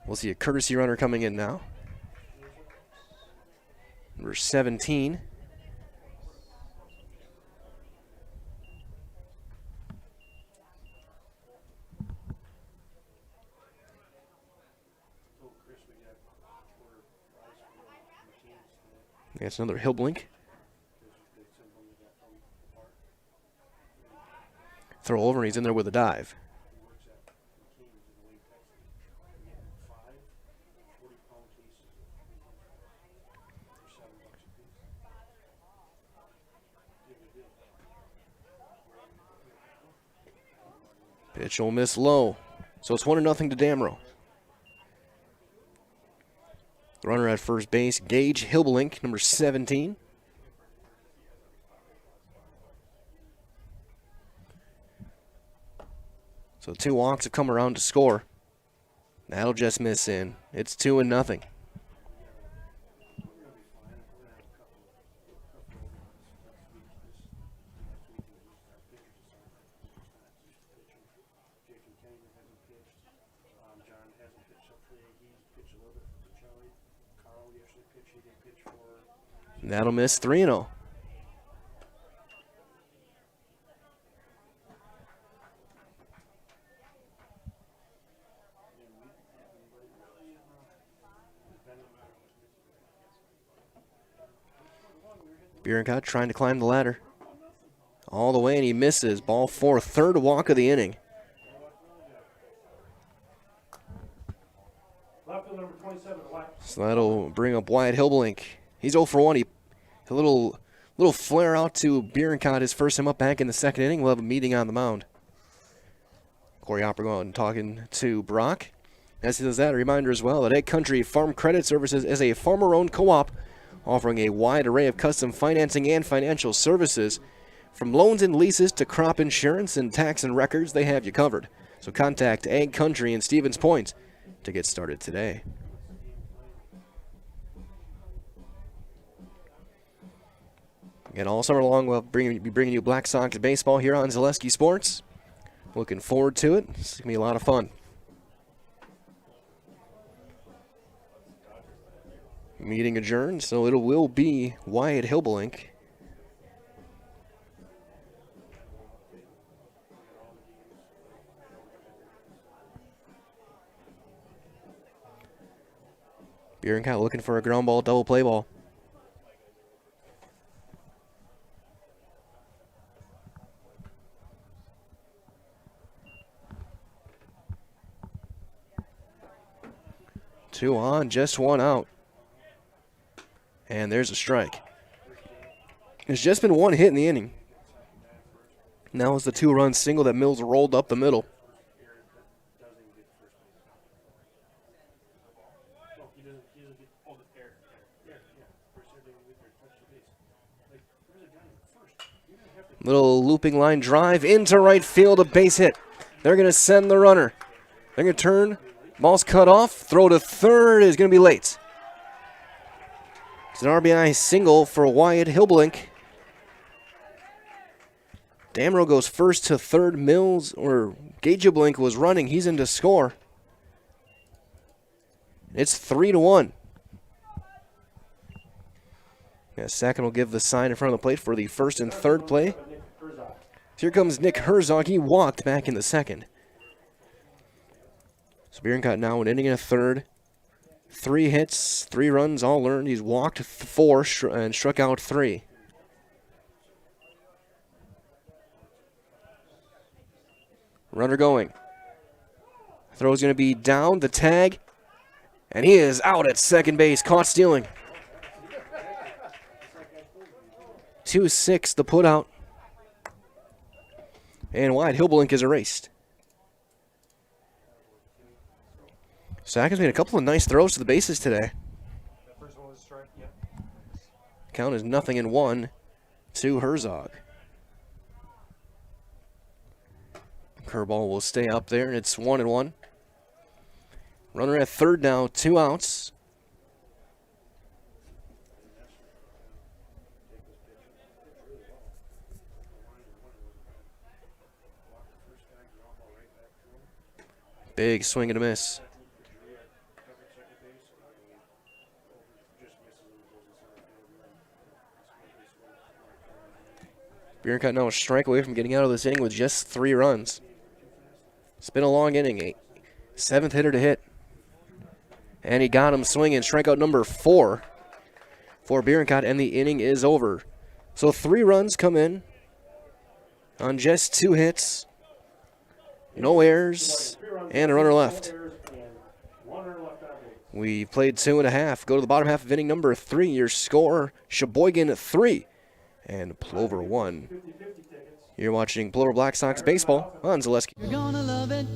We'll see a courtesy runner coming in now. Number 17. That's another Hillblink. Throw over, and he's in there with a dive. Pitch will miss low. So it's 1-0 to Damrow. The runner at first base, Gage Hillblink, number 17. So 2 walks have come around to score. That'll just miss in. It's 2-0. That'll miss 3-0. Bierencott trying to climb the ladder. All the way, and he misses. Ball 4, third walk of the inning. So that'll bring up Wyatt Hillblink. He's 0 for 1. A little flare out to Bierencott, his first time up back in the second inning. We'll have a meeting on the mound. Corey Hopper going and talking to Brock. As he does that, a reminder as well that Egg Country Farm Credit Services is a farmer-owned co-op offering a wide array of custom financing and financial services. From loans and leases to crop insurance and tax and records, they have you covered. So contact Egg Country in Stevens Point to get started today. And all summer long, we'll be bringing you Black Sox baseball here on Zaleski Sports. Looking forward to it. It's going to be a lot of fun. Meeting adjourned, so it will be Wyatt Hillblink. Bierencott looking for a ground ball, double play ball. Two on, just one out. And there's a strike. There's just been one hit in the inning. Now it's the 2-run single that Mills rolled up the middle. Little looping line drive into right field, a base hit. They're going to send the runner. They're going to turn. Ball's cut off. Throw to third is going to be late. It's an RBI single for Wyatt Hillblink. Damro goes first to third. Mills, or Gage Hillblink was running. He's in to score. It's 3-1. Yeah, Sacken will give the sign in front of the plate for the first and third play. Here comes Nick Herzog. He walked back in the second. So Bierencott now an inning and a third. 3 hits, 3 runs, all earned. He's walked 4 and struck out 3. Runner going. Throw's going to be down, the tag, and he is out at second base, caught stealing. 2-6, the putout. And Wyatt Hillblink is erased. Sacken's made a couple of nice throws to the bases today. Count is 0-1 to Herzog. Curveball will stay up there, and it's 1-1. Runner at third now, 2 outs. Big swing and a miss. Bierencott now a strike away from getting out of this inning with just 3 runs. It's been a long inning. 7th hitter to hit. And he got him swinging. Strikeout number 4 for Bierencott, and the inning is over. So 3 runs come in on just 2 hits. No errors, and a runner left. We played 2.5. Go to the bottom half of inning number 3. Your score, Sheboygan 3 and Plover 1. You're watching Plover Black Sox baseball on Zaleski. You're gonna love it.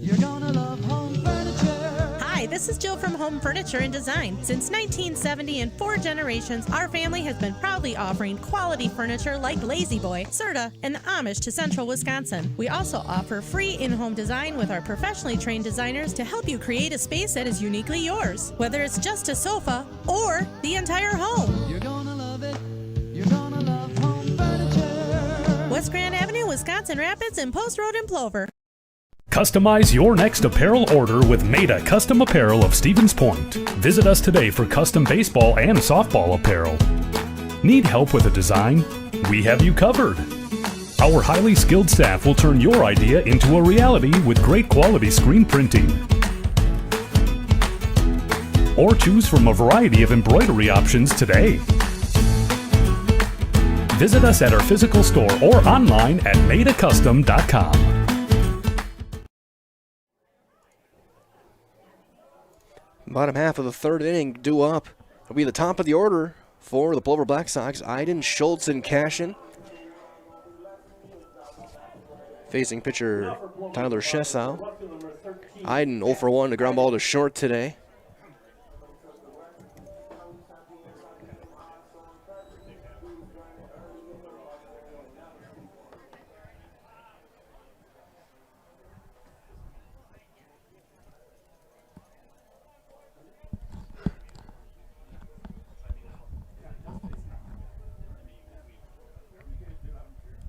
You're gonna love home furniture. Hi, this is Jill from Home Furniture and Design. Since 1970 and 4 generations, our family has been proudly offering quality furniture like Lazy Boy, Serta, and the Amish to Central Wisconsin. We also offer free in-home design with our professionally trained designers to help you create a space that is uniquely yours, whether it's just a sofa or the entire home. You're gonna love it. You're gonna love home furniture. West Grand Avenue, Wisconsin Rapids, and Post Road in Plover. Customize your next apparel order with Maida Custom Apparel of Stevens Point. Visit us today for custom baseball and softball apparel. Need help with a design? We have you covered. Our highly skilled staff will turn your idea into a reality with great quality screen printing. Or choose from a variety of embroidery options today. Visit us at our physical store or online at maidacustom.com. Bottom half of the third inning due up. It'll be the top of the order for the Plover Black Sox. Iden, Schultz, and Cashin. Facing pitcher Tyler Shesau. Iden 0 for 1, a ground ball to short today.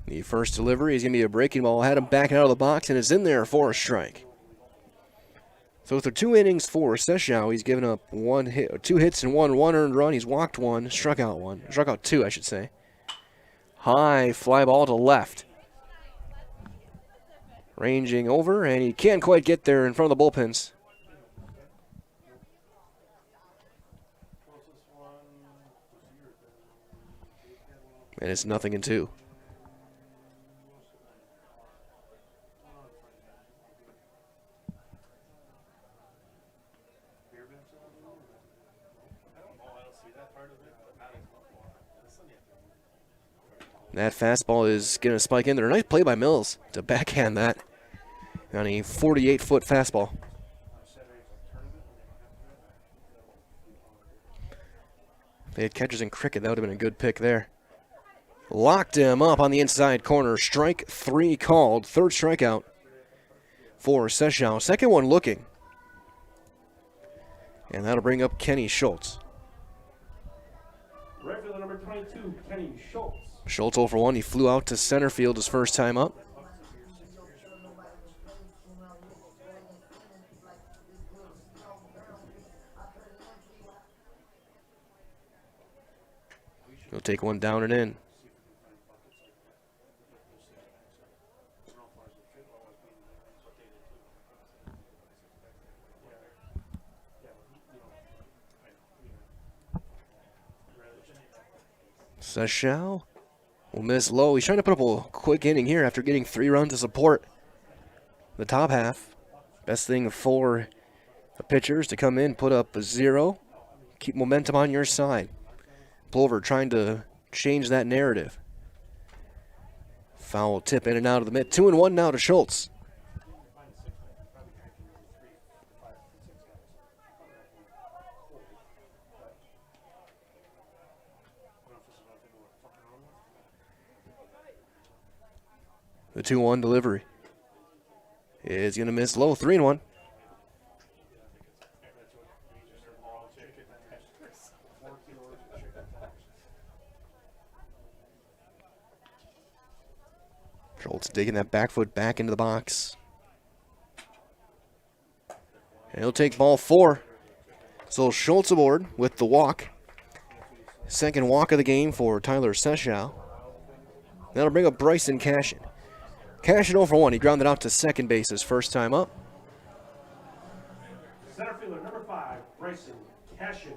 The first delivery is going to be a breaking ball. Had him backing out of the box, and it's in there for a strike. So through 2 innings for Seshao, he's given up 2 hits and 1 earned run. He's walked 1, struck out 2, I should say. High fly ball to left. Ranging over, and he can't quite get there in front of the bullpens. And it's 0-2. That fastball is going to spike in there. Nice play by Mills to backhand that on a 48-foot fastball. If they had catchers in cricket, that would have been a good pick there. Locked him up on the inside corner. Strike 3 called. Third strikeout for Seshow. Second one looking. And that'll bring up Kenny Schultz. Right fielder number 22, Kenny Schultz. Schultz 0 for 1. He flew out to center field his first time up. He'll take one down and in. Seshow will miss low. He's trying to put up a quick inning here after getting 3 runs to support the top half. Best thing for the pitchers to come in, put up a 0, keep momentum on your side. Plover trying to change that narrative. Foul tip in and out of the mid. 2-1 now to Schultz. The 2-1 delivery is going to miss low. 3-1. Schultz digging that back foot back into the box. And he'll take ball 4. So Schultz aboard with the walk. Second walk of the game for Tyler Seshow. That'll bring up Bryson Cashin. Cashin 0 for 1. He grounded out to second base his first time up. Center fielder number 5, Bryson Cashin.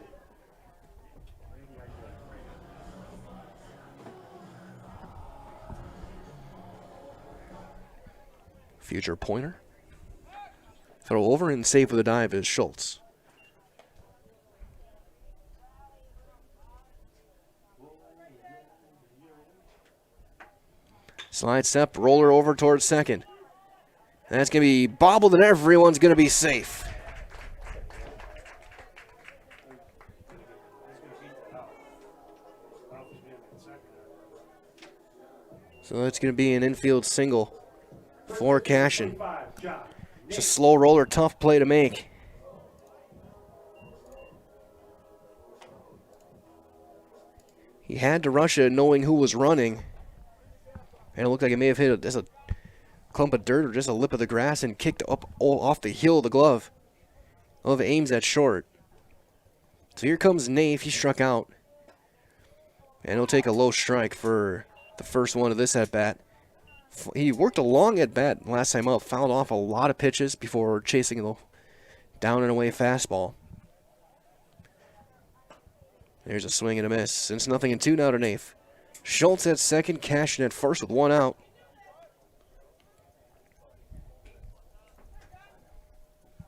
Future pointer. Throw over and save with a dive is Schultz. Slide step, roller over towards second. And that's going to be bobbled and everyone's going to be safe. So that's going to be an infield single for Cashin. It's a slow roller, tough play to make. He had to rush it knowing who was running. And it looked like it may have hit just a clump of dirt or just a lip of the grass and kicked up off the heel of the glove. Glove aims at short. So here comes Nave. He struck out. And he'll take a low strike for the first one of this at-bat. He worked a long at-bat last time up. Fouled off a lot of pitches before chasing the down and away fastball. There's a swing and a miss. It's 0-2 now to Nave. Schultz at second, Cashin at first with 1 out.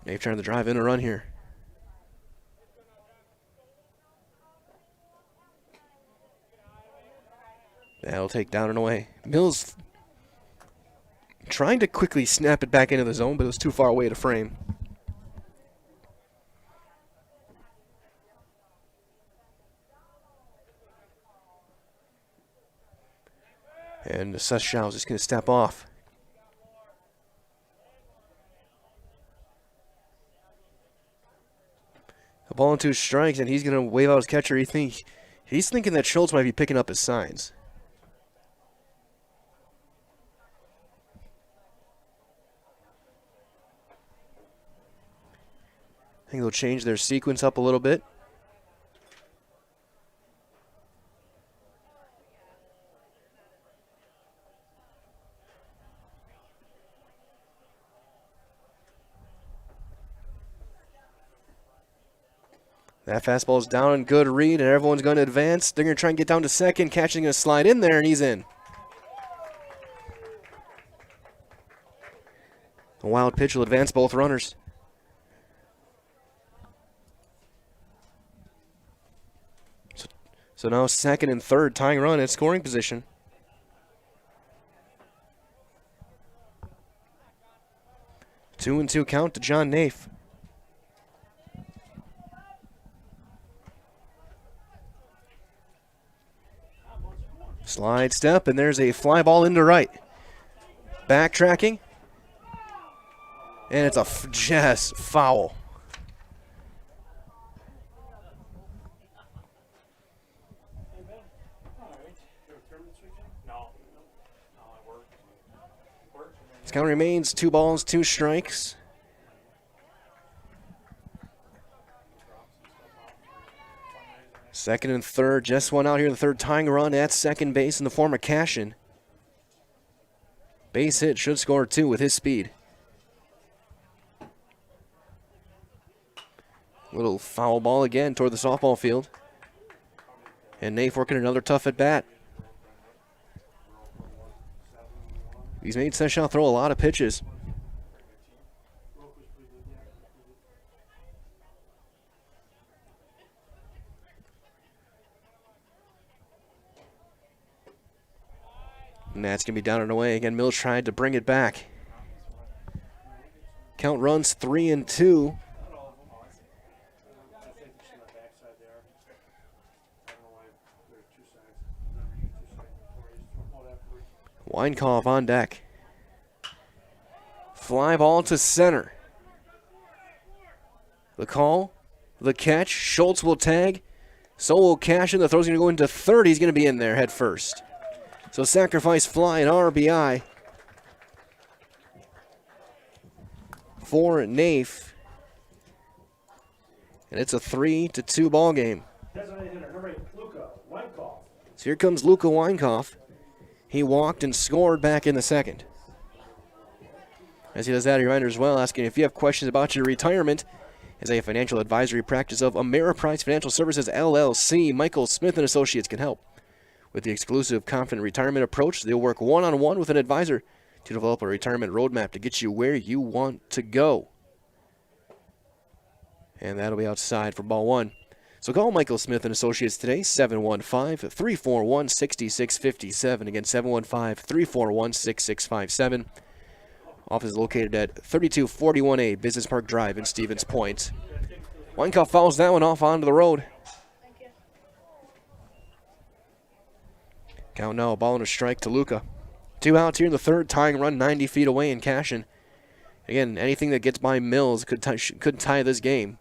Nave trying to drive in a run here. That'll take down and away. Mills trying to quickly snap it back into the zone, but it was too far away to frame. And Seshow is just going to step off. A ball and 2 strikes, and he's going to wave out his catcher. He's thinking that Schultz might be picking up his signs. I think they'll change their sequence up a little bit. That fastball's down and good read, and everyone's going to advance. They're going to try and get down to second. Catching going to slide in there, and he's in. A wild pitch will advance both runners. So now second and third tying run at scoring position. 2-2 count to John Nafe. Slide step, and there's a fly ball into right. Backtracking. And it's a just foul. This count remains 2 balls, 2 strikes. Second and third, just one out here. The third tying run at second base in the form of Cashin. Base hit, should score 2 with his speed. Little foul ball again toward the softball field. And Nafe working another tough at bat. He's made Seshaw throw a lot of pitches. And that's going to be down and away. Again, Mills tried to bring it back. Count runs 3-2. Weinkauf on deck. Fly ball to center. The call, the catch. Schultz will tag. So will Cashin. The throw's going to go into third. He's going to be in there head first. So sacrifice fly and RBI for Nafe. And it's a 3-2 ball game. So here comes Luka Weinkauf. He walked and scored back in the second. As he does that, a reminder as well, asking if you have questions about your retirement. As a financial advisory practice of Ameriprise Financial Services, LLC, Michael Smith & Associates can help. With the exclusive Confident Retirement approach, they'll work one-on-one with an advisor to develop a retirement roadmap to get you where you want to go. And that'll be outside for ball 1. So call Michael Smith & Associates today, 715-341-6657. Again, 715-341-6657. Office is located at 3241A Business Park Drive in Stevens Point. Weinkauf fouls that one off onto the road. Count now, a ball and a strike to Luka. 2 outs here in the third, tying run 90 feet away in Cashin. Again, anything that gets by Mills could tie this game.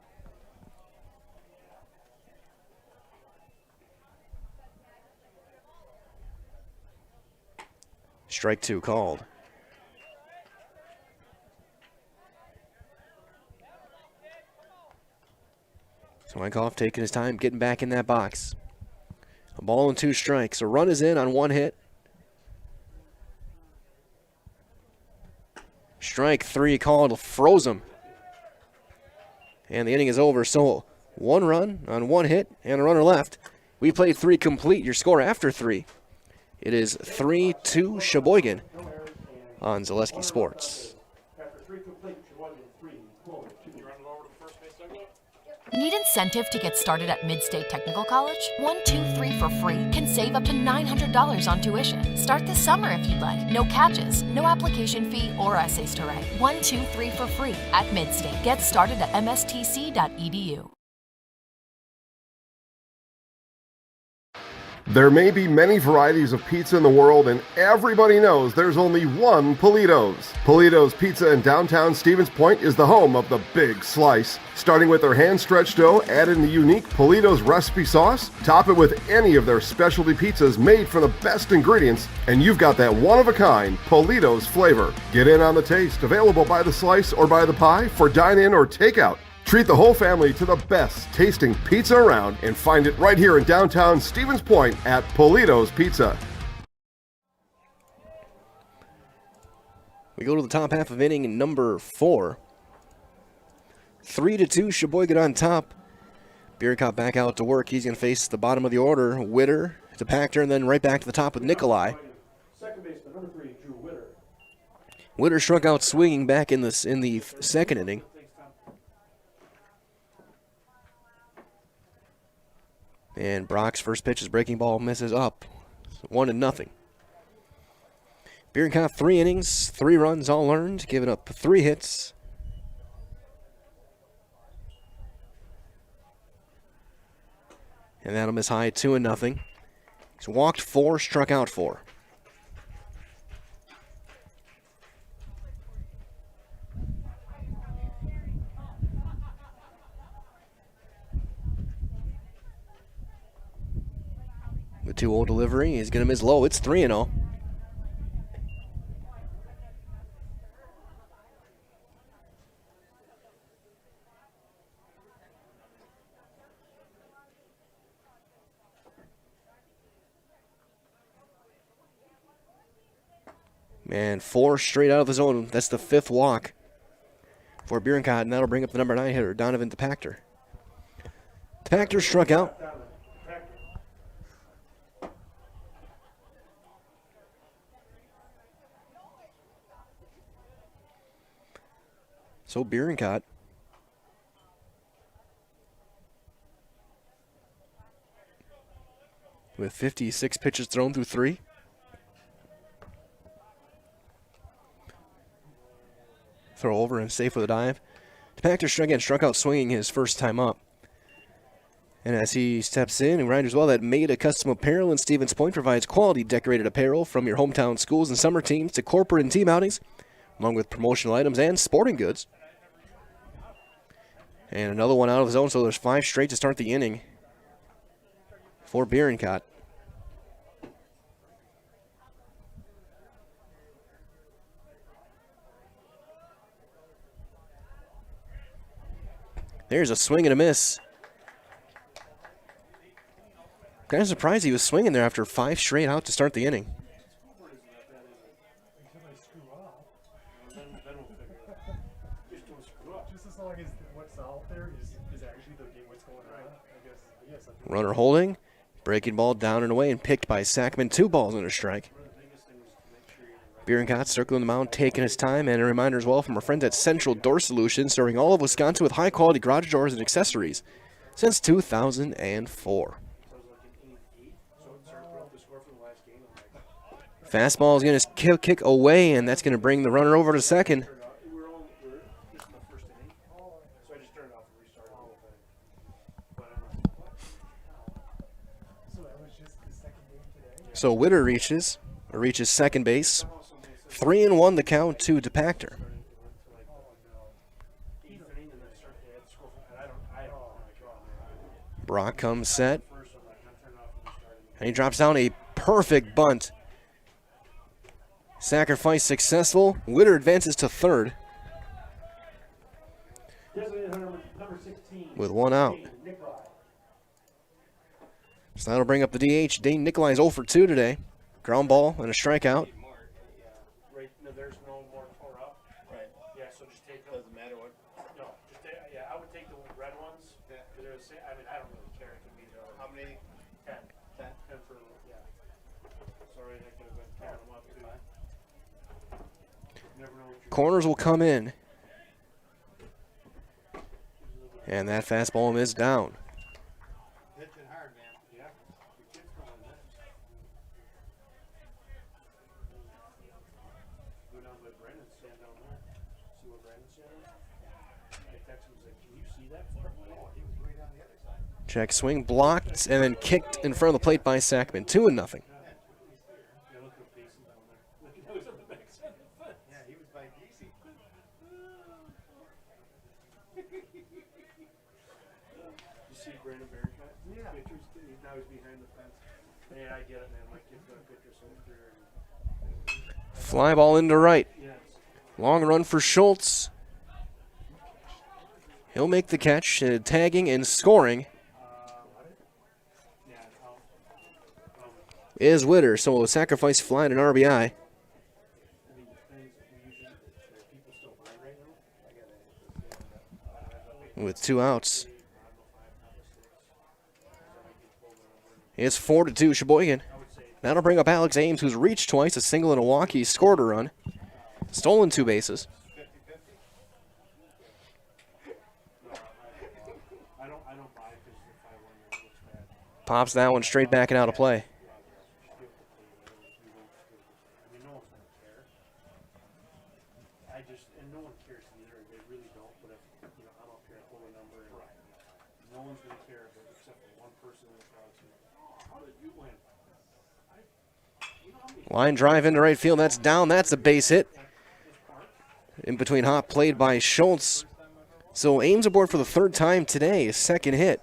Strike 2 called. So Weinkauf taking his time, getting back in that box. A ball and 2 strikes. A run is in on 1 hit. Strike 3 called, froze him. And the inning is over. So 1 run on 1 hit and a runner left. We played 3 complete. Your score after 3. It is 3-2 Sheboygan on Zaleski Sports. Need incentive to get started at Mid-State Technical College? 1-2-3 for free can save up to $900 on tuition. Start this summer if you'd like. No catches, no application fee or essays to write. 1-2-3 for free at Mid-State. Get started at mstc.edu. There may be many varieties of pizza in the world, and everybody knows there's only one Polito's. Polito's Pizza in downtown Stevens Point is the home of the big slice. Starting with their hand-stretched dough, add in the unique Polito's recipe sauce, top it with any of their specialty pizzas made from the best ingredients, and you've got that one-of-a-kind Polito's flavor. Get in on the taste, available by the slice or by the pie for dine-in or takeout. Treat the whole family to the best tasting pizza around and find it right here in downtown Stevens Point at Polito's Pizza. We go to the top half of inning number 4. 3-2 Sheboygan on top. Bierkop back out to work. He's going to face the bottom of the order. Witter to Pachter, and then right back to the top with Nikolai. Second baseman, number 3, Drew Witter. Witter struck out swinging back in the second inning. And Brock's first pitch is breaking ball, misses up. 1-0. Bierkop 3 innings, 3 runs all earned, giving up 3 hits, And that'll miss high, 2-0. He's walked 4, struck out 4. The 2-0 delivery, he's going to miss low. It's 3-0. And 4 straight out of the zone. That's the 5th walk for Bierencott, and that'll bring up the number 9 hitter, Donovan DePactor. DePactor struck out. So Bierencott with 56 pitches thrown through 3. Throw over and safe with a dive. DePactor struck out swinging his first time up. And as he steps in, and reminders well that Maida Custom Apparel in Stevens Point provides quality decorated apparel from your hometown schools and summer teams to corporate and team outings, along with promotional items and sporting goods. And another one out of the zone, so there's 5 straight to start the inning for Bierencott. There's a swing and a miss. Kind of surprised he was swinging there after 5 straight out to start the inning. Runner holding, breaking ball down and away and picked by Sackman. 2 balls and a strike. Bierencott circling the mound, taking his time, and a reminder as well from our friends at Central Door Solutions, serving all of Wisconsin with high-quality garage doors and accessories since 2004. Fastball is going to kick away, and that's going to bring the runner over to second. So Witter reaches second base. 3-1 the count to DePactor. Brock comes set. And he drops down a perfect bunt. Sacrifice successful. Witter advances to third with 1 out. So that'll bring up the DH. Dane Nikolai is 0 for 2 today. Ground ball and a strikeout. Right, no, there's no more tore up. Right. Yeah, so just take them. Doesn't matter what. No, just take, yeah, I would take the red ones. Yeah. I mean, I don't really care. It could be the. How many? 10. 10. 10 for, yeah. Sorry, that could have been 10. I'm up to. Never know what Corners will come in. And that fastball is down. Hitting hard, man. Yeah. The kid's going nuts. Go down by Brandon, stand down there. See where Brandon's standing? I text him, like, can you see that far? Oh, he was way down the other side. Check swing blocked and then kicked in front of the plate by Sackman. 2-0. Yeah, look how Casey down there. Look at who's on the backside of the fence. Yeah, he was by Casey. You see Brandon Bierencott? Yeah. Pictures, now he's behind the fence. Man, I get it, man. My kid's got a picture so clear. Fly ball into right. Yes. Long run for Schultz. He'll make the catch, tagging and scoring is Witter. So a sacrifice fly and an RBI. With 2 outs. It's 4-2 Sheboygan. That'll bring up Alex Ames, who's reached twice, a single and a walk. He scored a run. Stolen 2 bases. Pops that one straight back and out of play. no one's going to care of it except for one person in the crowd. How did you win? Line drive into right field. That's down. That's a base hit. In between hop played by Schultz. So Ames aboard for the third time today. His second hit.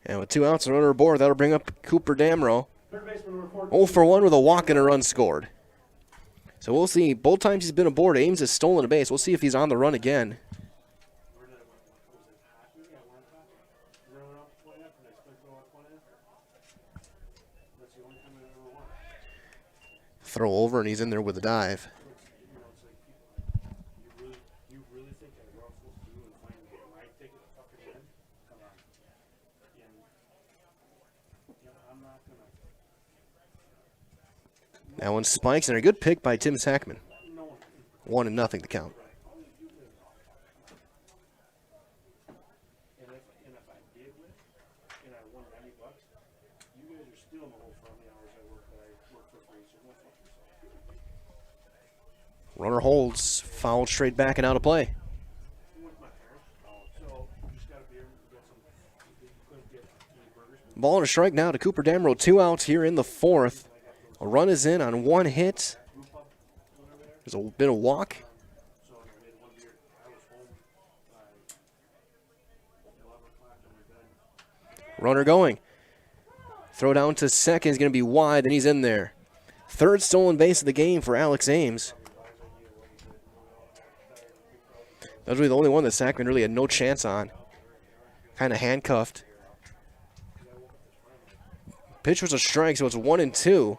And with 2 outs and a runner aboard, that'll bring up Cooper Damrow. 0 for 1 with a walk and a run scored. So we'll see. Both times he's been aboard, Ames has stolen a base. We'll see if he's on the run again. Throw over, and he's in there with a dive. That one spikes, and a good pick by Tim Sackman. 1-0 the count. Runner holds, fouled straight back and out of play. Ball and a strike now to Cooper Damrow. 2 outs here in the fourth. A run is in on 1 hit. There's been a walk. Runner going. Throw down to second is going to be wide, and he's in there. Third stolen base of the game for Alex Ames. That was really the only one that Sackman really had no chance on. Kind of handcuffed. Pitch was a strike, so it's 1-2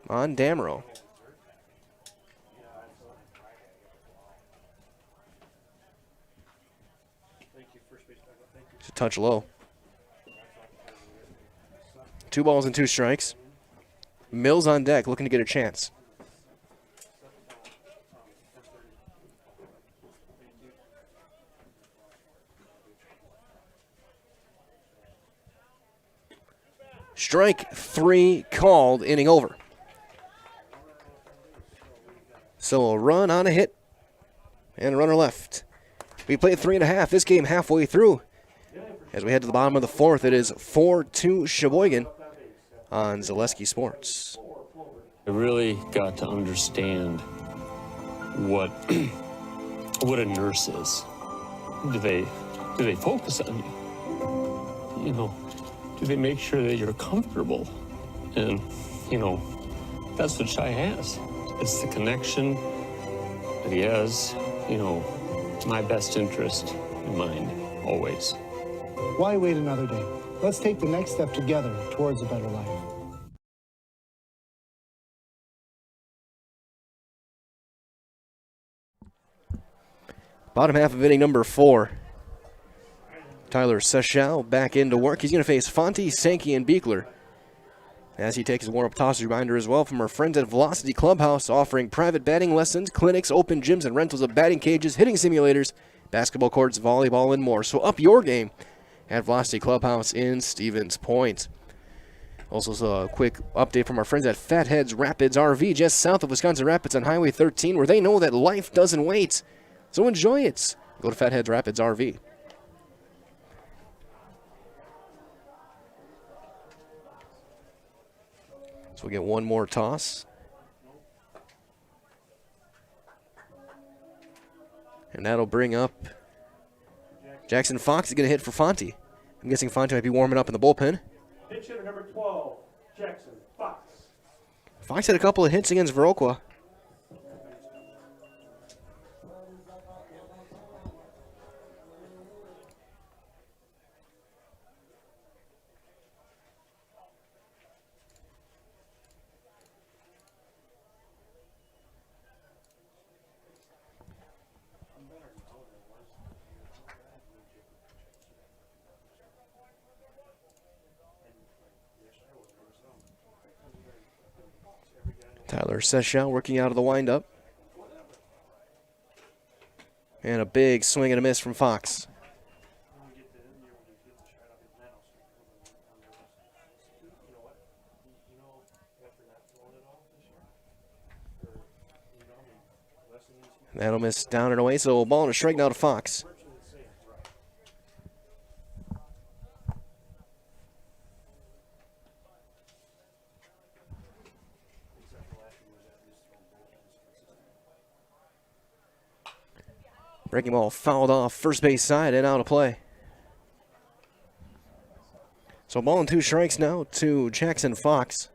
on Damrow. It's a touch low. 2 balls and 2 strikes. Mills on deck, looking to get a chance. Strike 3 called, inning over. So a run on a hit and a runner left. We played 3.5. This game halfway through. As we head to the bottom of the fourth, it is 4-2 Sheboygan on Zaleski Sports. I really got to understand what what a nurse is. Do they focus on you? You know, do they make sure that you're comfortable? And, you know, that's what Shai has. It's the connection that he has, you know, my best interest in mind, always. Why wait another day? Let's take the next step together towards a better life. Bottom half of inning number 4. Tyler Sechel back into work. He's going to face Fonte, Sankey, and Beekler as he takes his warm-up toss. Reminder as well from our friends at Velocity Clubhouse, offering private batting lessons, clinics, open gyms, and rentals of batting cages, hitting simulators, basketball courts, volleyball, and more. So up your game at Velocity Clubhouse in Stevens Point. Also, a quick update from our friends at Fatheads Rapids RV, just south of Wisconsin Rapids on Highway 13, where they know that life doesn't wait. So enjoy it. Go to Fatheads Rapids RV. So we'll get one more toss. And that'll bring up Jackson Fox is going to hit for Fonte. I'm guessing Fonte might be warming up in the bullpen. Pitch hitter number 12, Jackson Fox. Fox had a couple of hits against Viroqua. Tyler Sechel working out of the windup. And a big swing and a miss from Fox. That'll miss down and away, so a ball and a strike now to Fox. Breaking ball fouled off first base side and out of play. So ball and 2 strikes now to Jackson Fox.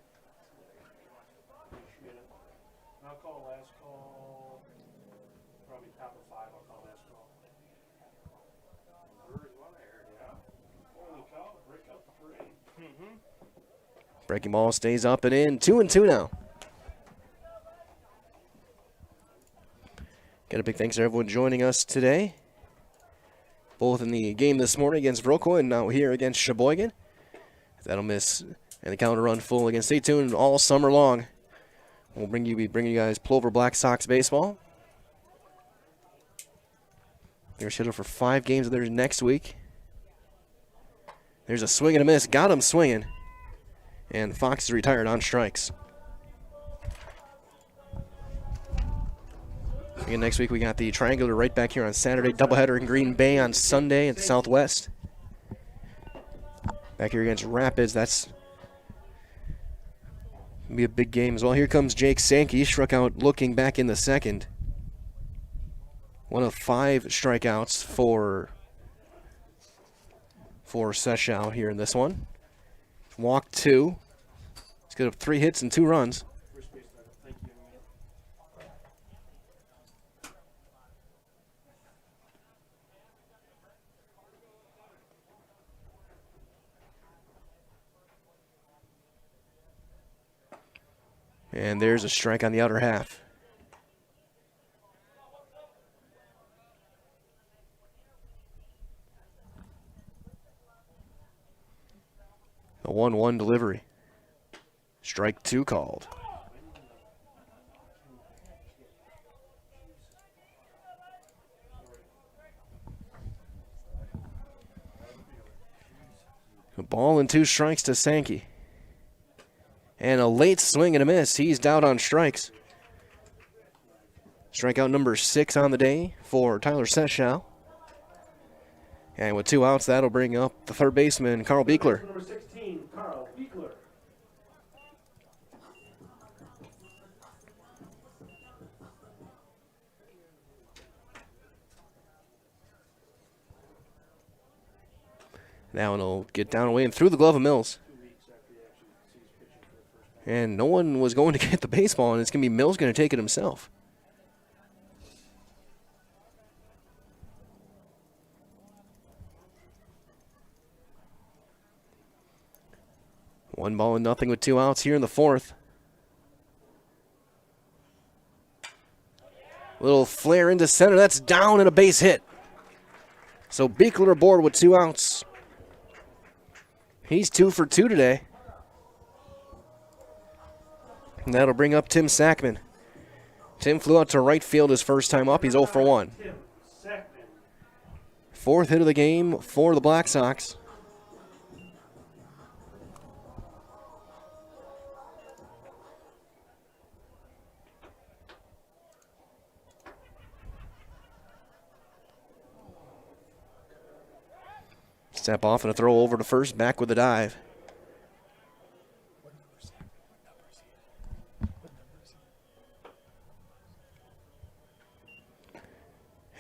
I'll call last call. Probably top of 5. I'll call last call. Holy cow, break up the parade. Breaking ball stays up and in. 2-2 now. Got a big thanks to everyone joining us today. Both in the game this morning against Vroco and now here against Sheboygan. That'll miss and the counter run full again. Stay tuned all summer long. We'll be bringing you guys Plover Black Sox baseball. They're scheduled for 5 games of theirs next week. There's a swing and a miss. Got him swinging. And Fox is retired on strikes. Again, next week we got the Triangular right back here on Saturday. Doubleheader in Green Bay on Sunday at Southwest. Back here against Rapids. That's going to be a big game as well. Here comes Jake Sankey. Struck out looking back in the second. 1 of 5 strikeouts for Seshow here in this one. Walked 2. He's got 3 hits and 2 runs. And there's a strike on the outer half. A 1-1 delivery. Strike 2 called. A ball and 2 strikes to Sankey. And a late swing and a miss. He's down on strikes. Strikeout number 6 on the day for Tyler Seshow. And with 2 outs, that'll bring up the third baseman, Carl Beekler. Number 16, Carl Beekler. Now it'll get down away and through the glove of Mills. And no one was going to get the baseball, and it's going to be Mills going to take it himself. One ball and nothing with 2 outs here in the 4th. Little flare into center. That's down and a base hit. So Beekler aboard with 2 outs. He's 2 for 2 today. And that'll bring up Tim Sackman. Tim flew out to right field his first time up. He's 0 for 1. 4th hit of the game for the Black Sox. Step off and a throw over to first, back with a dive.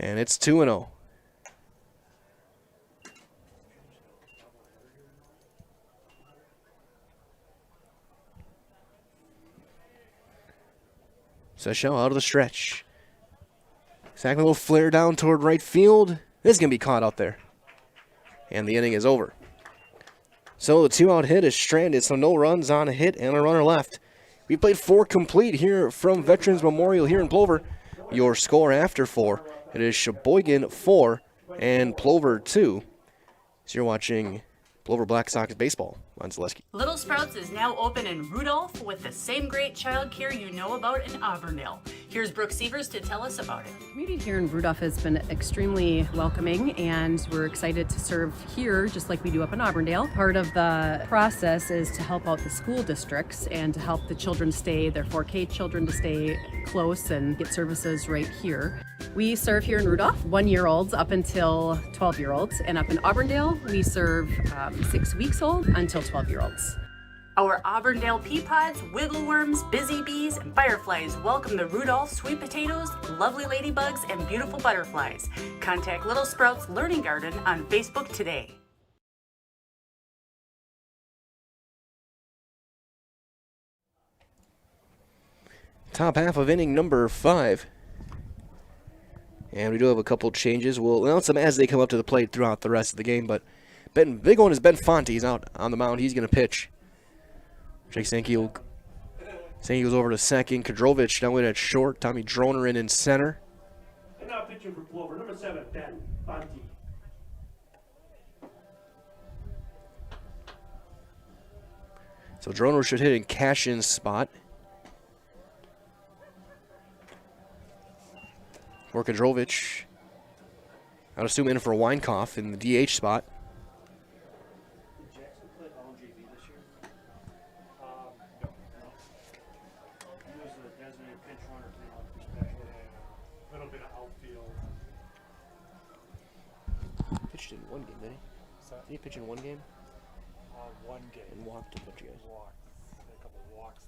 And it's 2-0. Seshow out of the stretch. Sackman will flare down toward right field. This is going to be caught out there. And the inning is over. So the 2-out hit is stranded, so no runs on a hit and a runner left. We played 4 complete here from Veterans Memorial here in Plover. Your score after 4. It is Sheboygan 4 and Plover 2. So you're watching Plover Black Sox baseball on Zaleski. Little Sprouts is now open in Rudolph with the same great child care you know about in Auburndale. Here's Brooke Sievers to tell us about it. The community here in Rudolph has been extremely welcoming, and we're excited to serve here just like we do up in Auburndale. Part of the process is to help out the school districts and to help the children stay, their 4K children to stay close and get services right here. We serve here in Rudolph 1-year-olds up until 12-year-olds, and up in Auburndale we serve 6 weeks old until 12-year-olds. Our Auburndale pea pods, wiggle worms, busy bees, and fireflies welcome the Rudolph sweet potatoes, lovely ladybugs, and beautiful butterflies. Contact Little Sprouts Learning Garden on Facebook today. Top half of inning number 5. And we do have a couple changes. We'll announce them as they come up to the plate throughout the rest of the game. But big one is Ben Fonte. He's out on the mound. He's going to pitch. Jake Sankey goes over to second. Kadrovich down at short. Tommy Droner in center. And now pitching for Plover, number 7, Ben Fonte. So Droner should hit in Cashin's spot. For Kadrovich. I'd assume in for Weinkoff in the DH spot. Did Jackson play all JV this year? No. He was a designated pinch runner for special. A little bit of outfield. Pitched in one game, didn't he? Did he pitch in one game? One game. And walked a bunch of guys. Walked. A couple walks.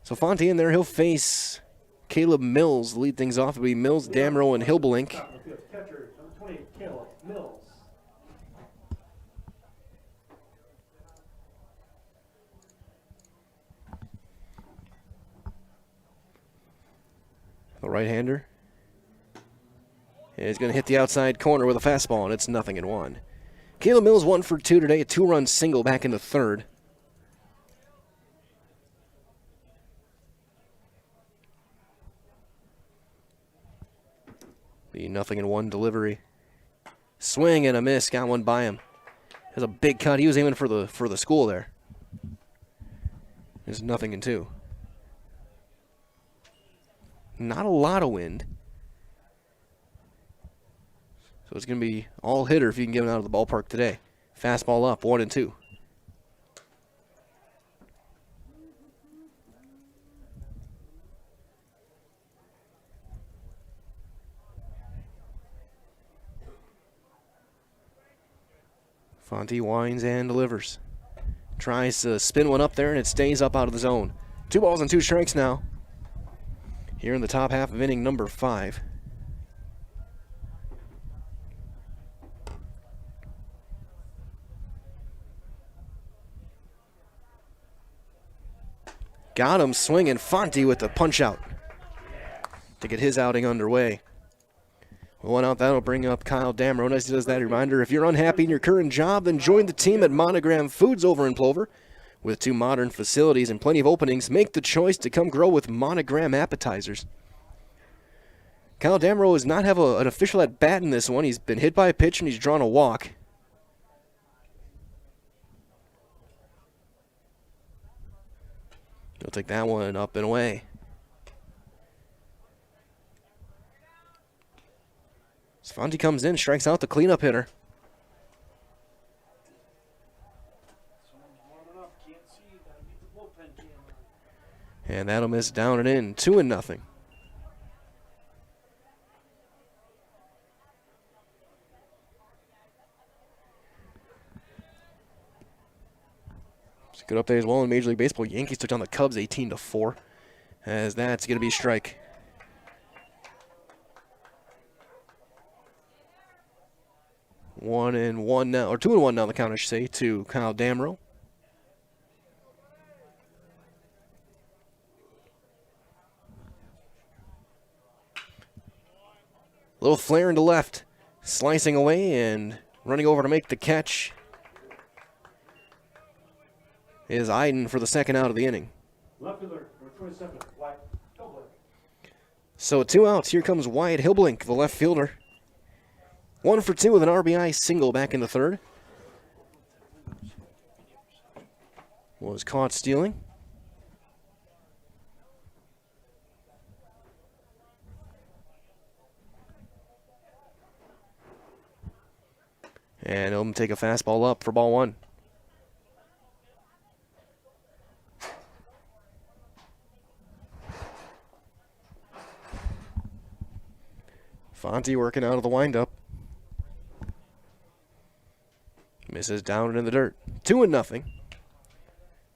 So Fonte in there, he'll face Caleb Mills. To lead things off, it'll be Mills, Damro, and Hilbelink. Catcher, number 28, Caleb Mills. The right-hander. And he's going to hit the outside corner with a fastball, and it's 0-1. Caleb Mills 1 for 2 today, a 2-run single back in the third. The 0-1 delivery. Swing and a miss. Got one by him. Has a big cut. He was aiming for the school there. It's 0-2. Not a lot of wind. So it's going to be all hitter if you can get him out of the ballpark today. Fastball up, 1-2. Fonte winds and delivers. Tries to spin one up there, and it stays up out of the zone. 2 balls and 2 strikes now. Here in the top half of inning number 5. Got him swinging. Fonte with the punch out to get his outing underway. One out, that'll bring up Kyle Damron. As he does that, reminder, if you're unhappy in your current job, then join the team at Monogram Foods over in Plover. With 2 modern facilities and plenty of openings, make the choice to come grow with Monogram appetizers. Kyle Damron does not have an official at bat in this one. He's been hit by a pitch and he's drawn a walk. He'll take that one up and away. Fonte comes in, strikes out the cleanup hitter. And that'll miss down and in, 2-0. It's a good update as well in Major League Baseball. Yankees took down the Cubs 18-4. As that's going to be a strike. 1-1 now, or 2-1 now. The count, I should say, to Kyle Damro. Little flare into left, slicing away and running over to make the catch is Iden for the second out of the inning. Left fielder, number 27, Wyatt Hilblink. So 2 outs. Here comes Wyatt Hilblink, the left fielder. 1 for 2 with an RBI single back in the third. Was caught stealing. And he'll take a fastball up for ball 1. Fonte working out of the windup. Misses down and in the dirt. 2-0.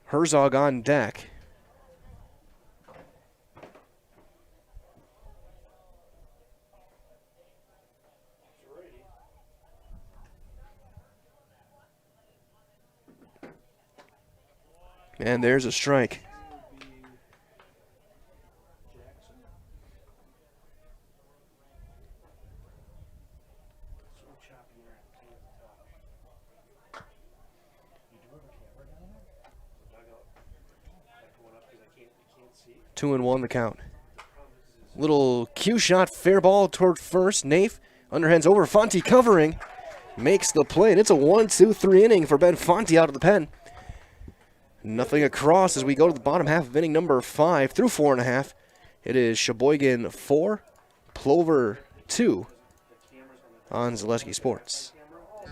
Herzog on deck. And there's a strike. Two and one the count. Little cue shot, fair ball toward first. Nafe underhands over. Fonte covering. Makes the play, and it's a 1-2-3 inning for Ben Fonte out of the pen. Nothing across as we go to the bottom half of inning number 5 through 4.5. It is Sheboygan 4, Plover 2 on Zaleski Sports.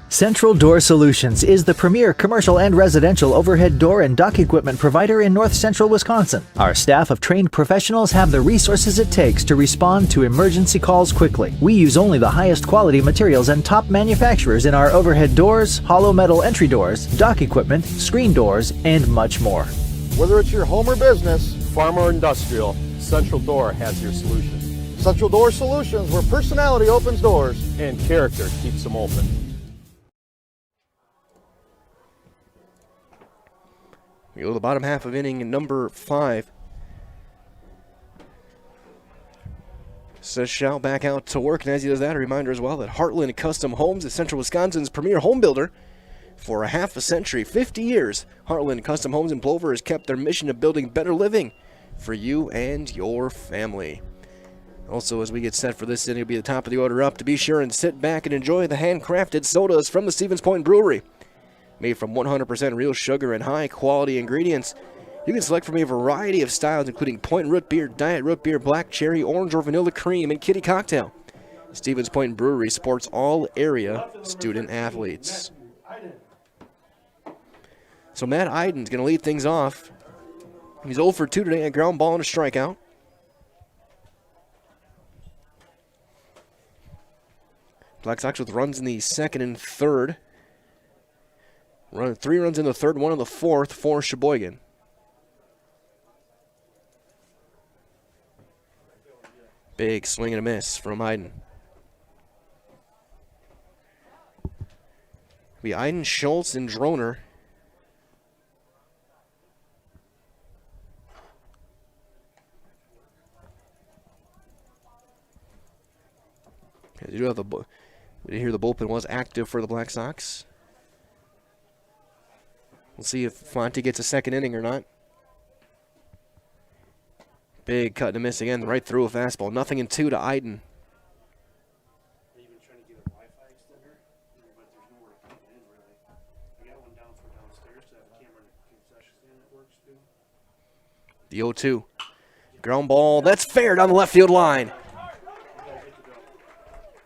Central Door Solutions is the premier commercial and residential overhead door and dock equipment provider in north central Wisconsin. Our staff of trained professionals have the resources it takes to respond to emergency calls quickly. We use only the highest quality materials and top manufacturers in our overhead doors, hollow metal entry doors, dock equipment, screen doors, and much more. Whether it's your home or business, farm or industrial, Central Door has your solution. Central Door Solutions, where personality opens doors and character keeps them open. We go to the bottom half of inning number 5. Says Shout back out to work, and as he does that, a reminder as well that Heartland Custom Homes is Central Wisconsin's premier home builder. For a half a century, 50 years, Heartland Custom Homes in Plover has kept their mission of building better living for you and your family. Also, as we get set for this inning, it'll be the top of the order up. To be sure and sit back and enjoy the handcrafted sodas from the Stevens Point Brewery. Made from 100% real sugar and high-quality ingredients. You can select from a variety of styles, including Point Root Beer, Diet Root Beer, Black Cherry, Orange or Vanilla Cream, and Kitty Cocktail. Stevens Point Brewery supports all area student-athletes. So Matt Iden's going to lead things off. He's 0 for 2 today, a ground ball and a strikeout. Black Sox with runs in the second and third. 3 runs in the third, 1 in the fourth for Sheboygan. Big swing and a miss from Iden. Be Iden, Schultz, and Droner. We did hear the bullpen was active for the Black Sox. We'll see if Fonte gets a second inning or not. Big cut and a miss again, right through a fastball. 0-2 to Iden. The 0-2. Ground ball, that's fair down the left field line.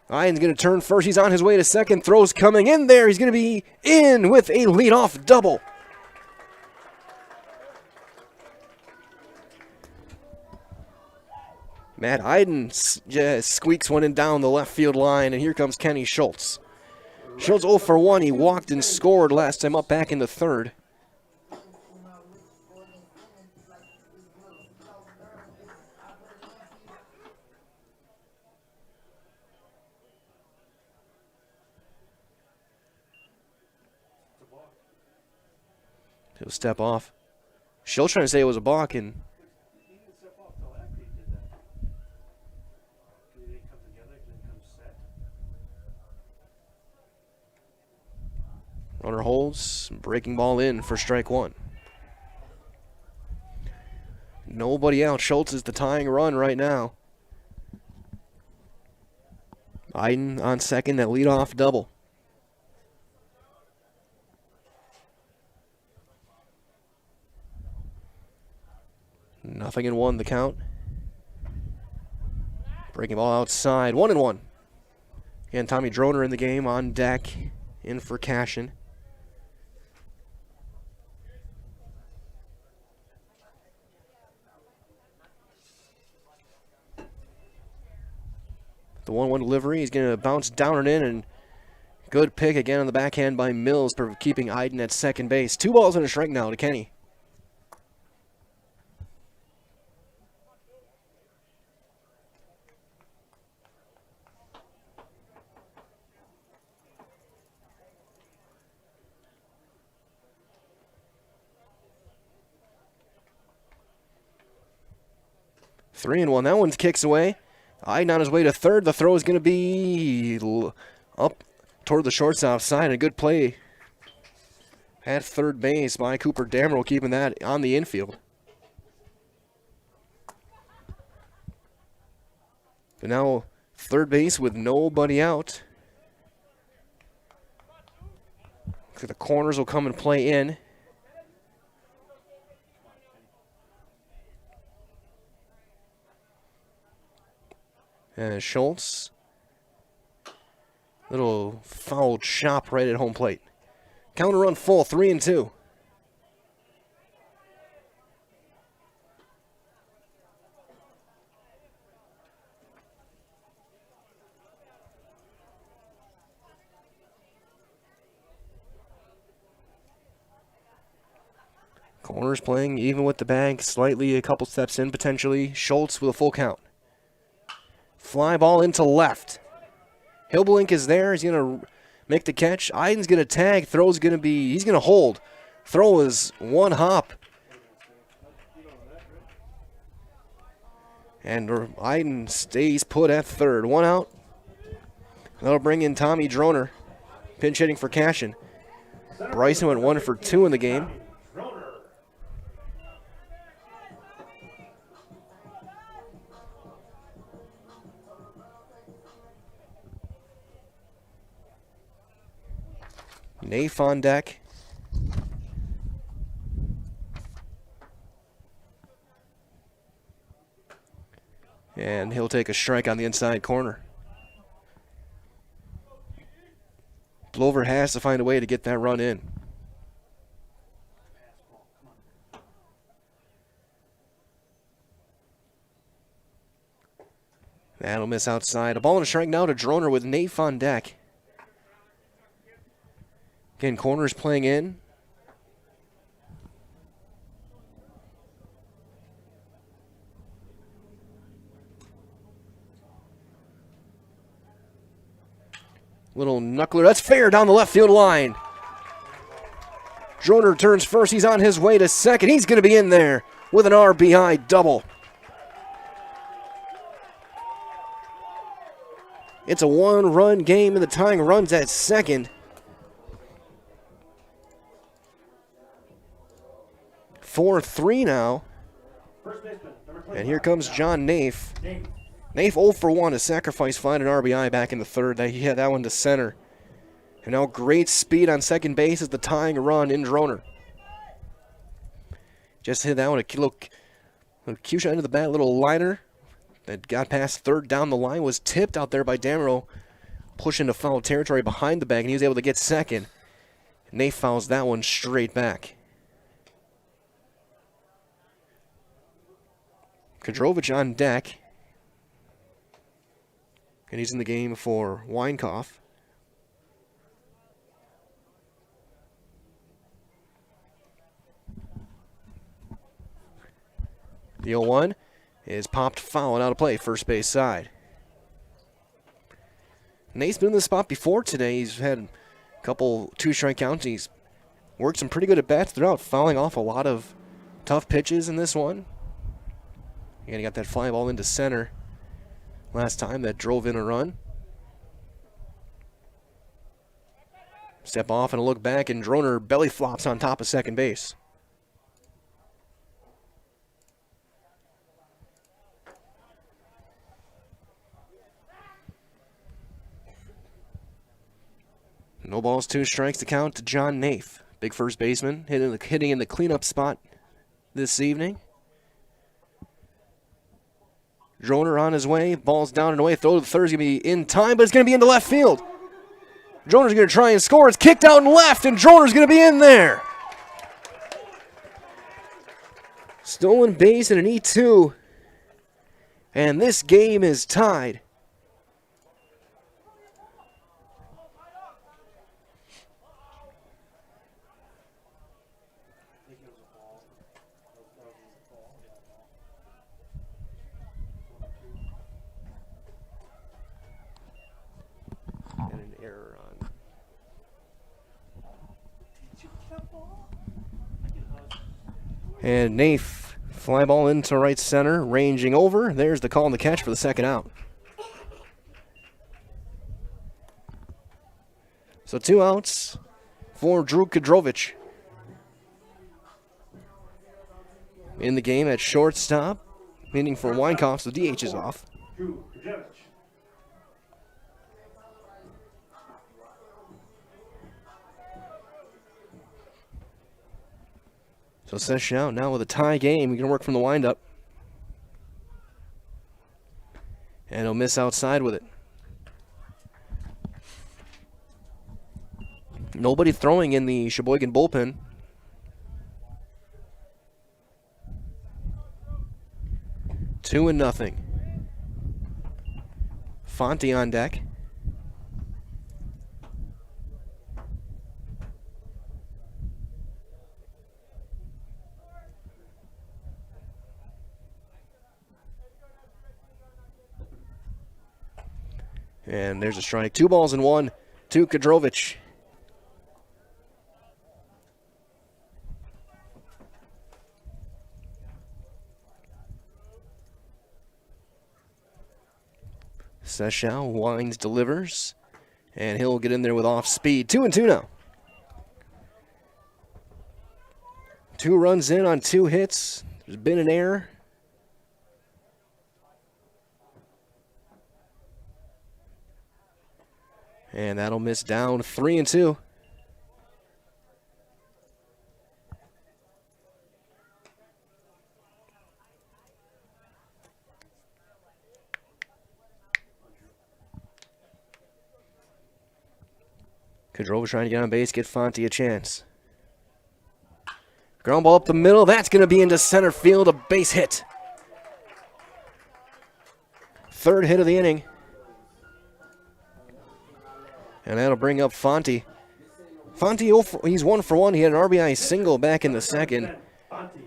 Iden's going to turn first. He's on his way to second. Throws coming in there. He's going to be in with a leadoff double. Matt Iden just squeaks one in down the left field line, and here comes Kenny Schultz. Schultz 0 for 1. He walked and scored last time up back in the third. He'll step off. Schultz trying to say it was a balk, and runner holds, breaking ball in for strike 1. Nobody out. Schultz is the tying run right now. Iden on second, that leadoff double. Nothing in 1 the count. Breaking ball outside, 1-1. Again, Tommy Droner in the game on deck, in for Cashin. The 1-1 delivery, he's going to bounce down and in and Good pick again on the backhand by Mills for keeping Iden at second base. 2 balls and a strike now to Kenny. Three and one. That one's kicks away. Iden on his way to third. The throw is going to be up toward the shortstop side. A good play at third base by Cooper Damerl, keeping that on the infield. But now third base with nobody out. Looks like the corners will come and play in. And Schultz, little foul chop right at home plate. Counter run full, 3-2. Corners playing even with the bag, slightly a couple steps in potentially. Schultz with a full count. Fly ball into left. Hilblink is there. He's going to make the catch. Iden's going to tag. Throw's going to be, he's going to hold. Throw is one hop. And Iden stays put at third. One out. That'll bring in Tommy Droner. Pinch hitting for Cashin. Bryson went 1 for 2 in the game. Nafe on deck. And he'll take a strike on the inside corner. Plover has to find a way to get that run in. That'll miss outside. A ball and a strike now to Droner with Nafe on deck. Again, corners playing in. Little knuckler. That's fair down the left field line. Droner turns first. He's on his way to second. He's going to be in there with an RBI double. It's a one-run game, and the tying run's at second. 4-3 now. And here comes John Nafe. Nafe 0 for 1, a sacrifice fly and an RBI back in the third. He had that one to center. And now great speed on second base as the tying run in Droner. Just hit that one, a little cue shot into the bat, little liner that got past third down the line, was tipped out there by Damerl, pushing to foul territory behind the bag, and he was able to get second. Nafe fouls that one straight back. Kadrovich on deck. And he's in the game for Weinkoff. The 0-1 is popped foul and out of play, first base side. Nate's been in this spot before today. He's had a couple two-strike counts. He's worked some pretty good at-bats throughout, fouling off a lot of tough pitches in this one. Again, he got that fly ball into center last time that drove in a run. Step off and a look back, and Droner belly flops on top of second base. No balls, 2 strikes to count to John Nafe. Big first baseman, hitting in the cleanup spot this evening. Droner on his way, ball's down and away, throw to the third is going to be in time, but it's going to be into left field. Droner's going to try and score, it's kicked out and left, and Droner's going to be in there. Stolen base and an E2, and this game is tied. And Nafe, fly ball into right center, ranging over. There's the call and the catch for the second out. So 2 outs for Drew Kadrovich. In the game at shortstop, meaning for Weinkauf, so DH is off. So Session now with a tie game. We're going to work from the windup. And he'll miss outside with it. Nobody throwing in the Sheboygan bullpen. Two and nothing. Fonte on deck. And there's a strike. 2 balls and 1 to Kadrovich. Seshow winds, delivers, and he'll get in there with off speed. 2 and 2 now. 2 runs in on 2 hits. There's been an error. And that'll miss down. 3 and 2. Kadrova trying to get on base, get Fonte a chance. Ground ball up the middle. That's going to be into center field. A base hit. 3rd hit of the inning. And that'll bring up Fonte. Fonte, he's 1 for 1. He had an RBI single back in the 2nd.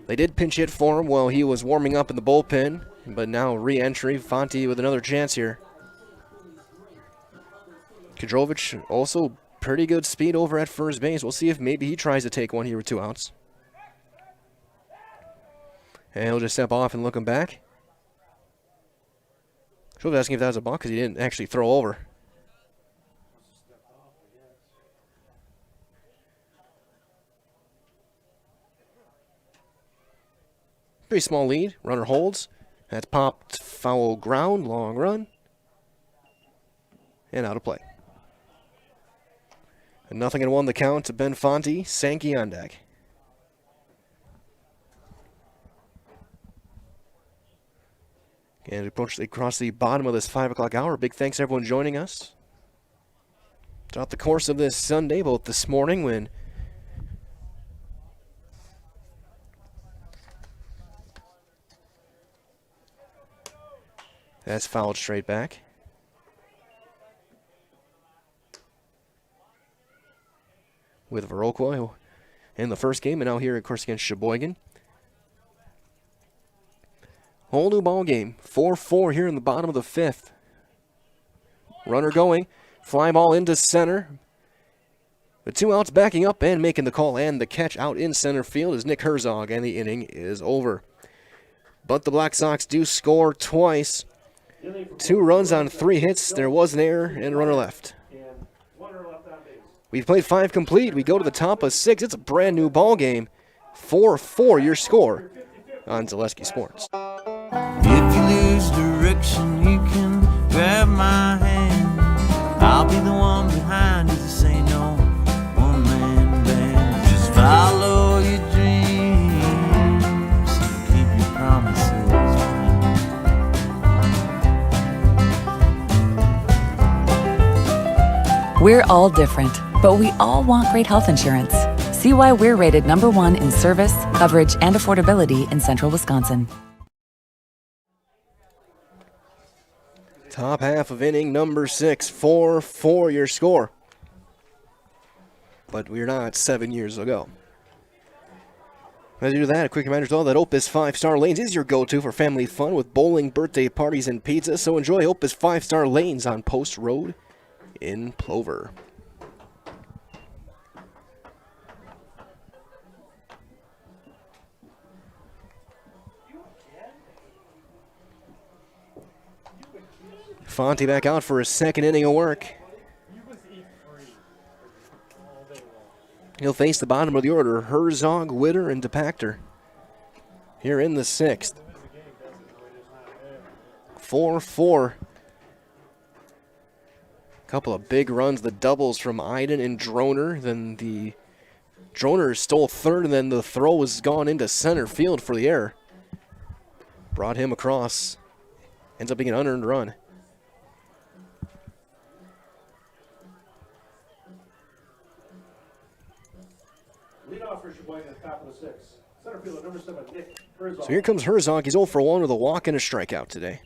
They did pinch hit for him while he was warming up in the bullpen. But now re-entry. Fonte with another chance here. Kadrovich also pretty good speed over at first base. We'll see if maybe he tries to take one here with 2 outs. And he'll just step off and look him back. Should have asking if that was a balk because he didn't actually throw over. Pretty small lead. Runner holds. That's popped foul ground. Long run. And out of play. And 0-1 the count to Ben Fonte. Sankey on deck. And across the bottom of this 5 o'clock hour. Big thanks to everyone joining us throughout the course of this Sunday, both this morning when that's fouled straight back. With Viroqua in the first game, and now here, of course, against Sheboygan. Whole new ball game. 4-4 here in the bottom of the 5th. Runner going. Fly ball into center. The 2 outs backing up and making the call and the catch out in center field is Nick Herzog, and the inning is over. But the Black Sox do score twice. 2 runs on 3 hits. There was an error and a runner left. We've played 5 complete. We go to the top of 6. It's a brand new ball game. 4-4 your score on Zaleski Sports. If you lose direction, you can grab my hand. I'll be the one behind you to say no. One man band. Just follow your dreams and keep your promises. We're all different, but we all want great health insurance. See why we're rated #1 in service, coverage, and affordability in Central Wisconsin. Top half of inning number 6, 4-4 your score. But we're not 7 years ago. As you do that, a quick reminder to all that Opus 5-Star Lanes is your go-to for family fun with bowling, birthday parties, and pizza. So enjoy Opus 5-Star Lanes on Post Road in Plover. Fonte back out for his second inning of work. He'll face the bottom of the order, Herzog, Witter, and DePactor. Here in the 6th. 4-4. Couple of big runs, the doubles from Iden and Droner. Then the Droner stole third, and then the throw was gone into center field for the error. Brought him across. Ends up being an unearned run. Lead off for Sheboygan at the top of the 6th. Center fielder number 7, Nick Herzog. So here comes Herzog. He's 0 for 1 with a walk and a strikeout today.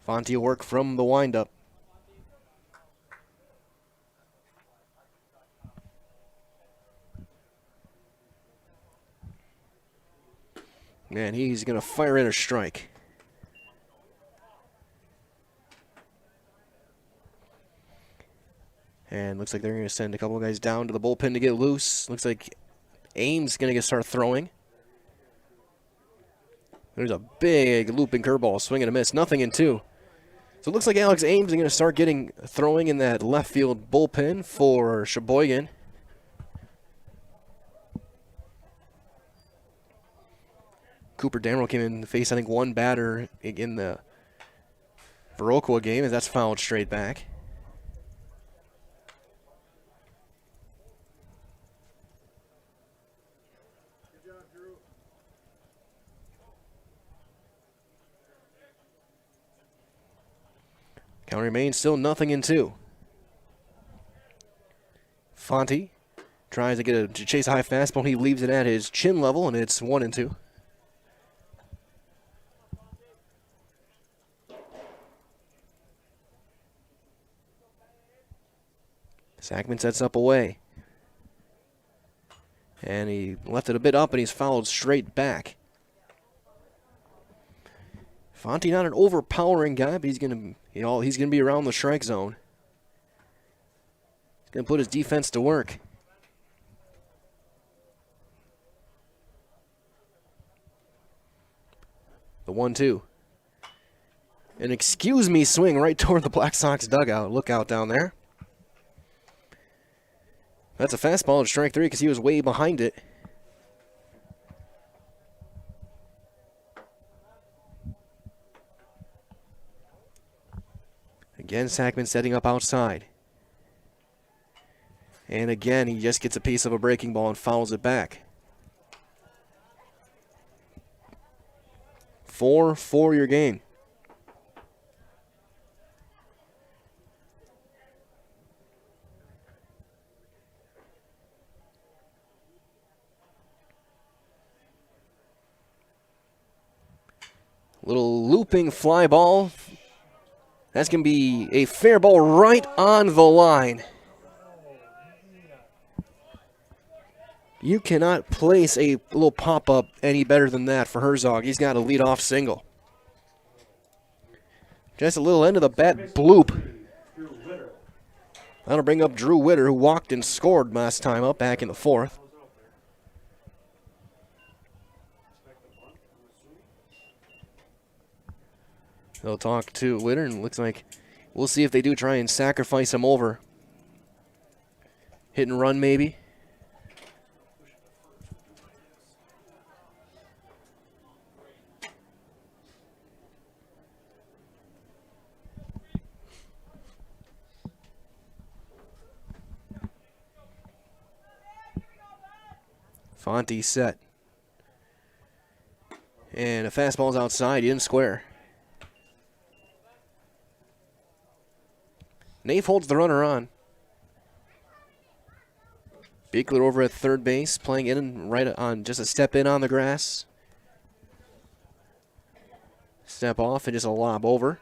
Fonte will work from the windup. Man, he's going to fire in a strike. And looks like they're going to send a couple of guys down to the bullpen to get loose. Looks like Ames going to start throwing. There's a big looping curveball, swing and a miss, nothing in 2. So it looks like Alex Ames is going to start throwing in that left field bullpen for Sheboygan. Cooper Damrell came in to face, I think, one batter in the Viroqua game, as that's fouled straight back. Count remains still nothing in 2. Fonte tries to chase a high fastball. He leaves it at his chin level, and it's 1-2. Sackman sets up away. And he left it a bit up, and he's fouled straight back. Fonte not an overpowering guy, but he's gonna be around the strike zone. He's gonna put his defense to work. The 1-2. An excuse me swing right toward the Black Sox dugout. Look out down there. That's a fastball to strike 3 because he was way behind it. Again, Sackman setting up outside. And again, he just gets a piece of a breaking ball and fouls it back. 4-4 your game. Little looping fly ball. That's going to be a fair ball right on the line. You cannot place a little pop-up any better than that for Herzog. He's got a lead-off single. Just a little end of the bat bloop. That'll bring up Drew Witter, who walked and scored last time up back in the 4th. They'll talk to Witter, and it looks like we'll see if they do try and sacrifice him over. Hit and run, maybe. Fonte set. And a fastball's outside. He didn't square. Nave holds the runner on. Beekler over at third base, playing in right on just a step in on the grass. Step off and just a lob over.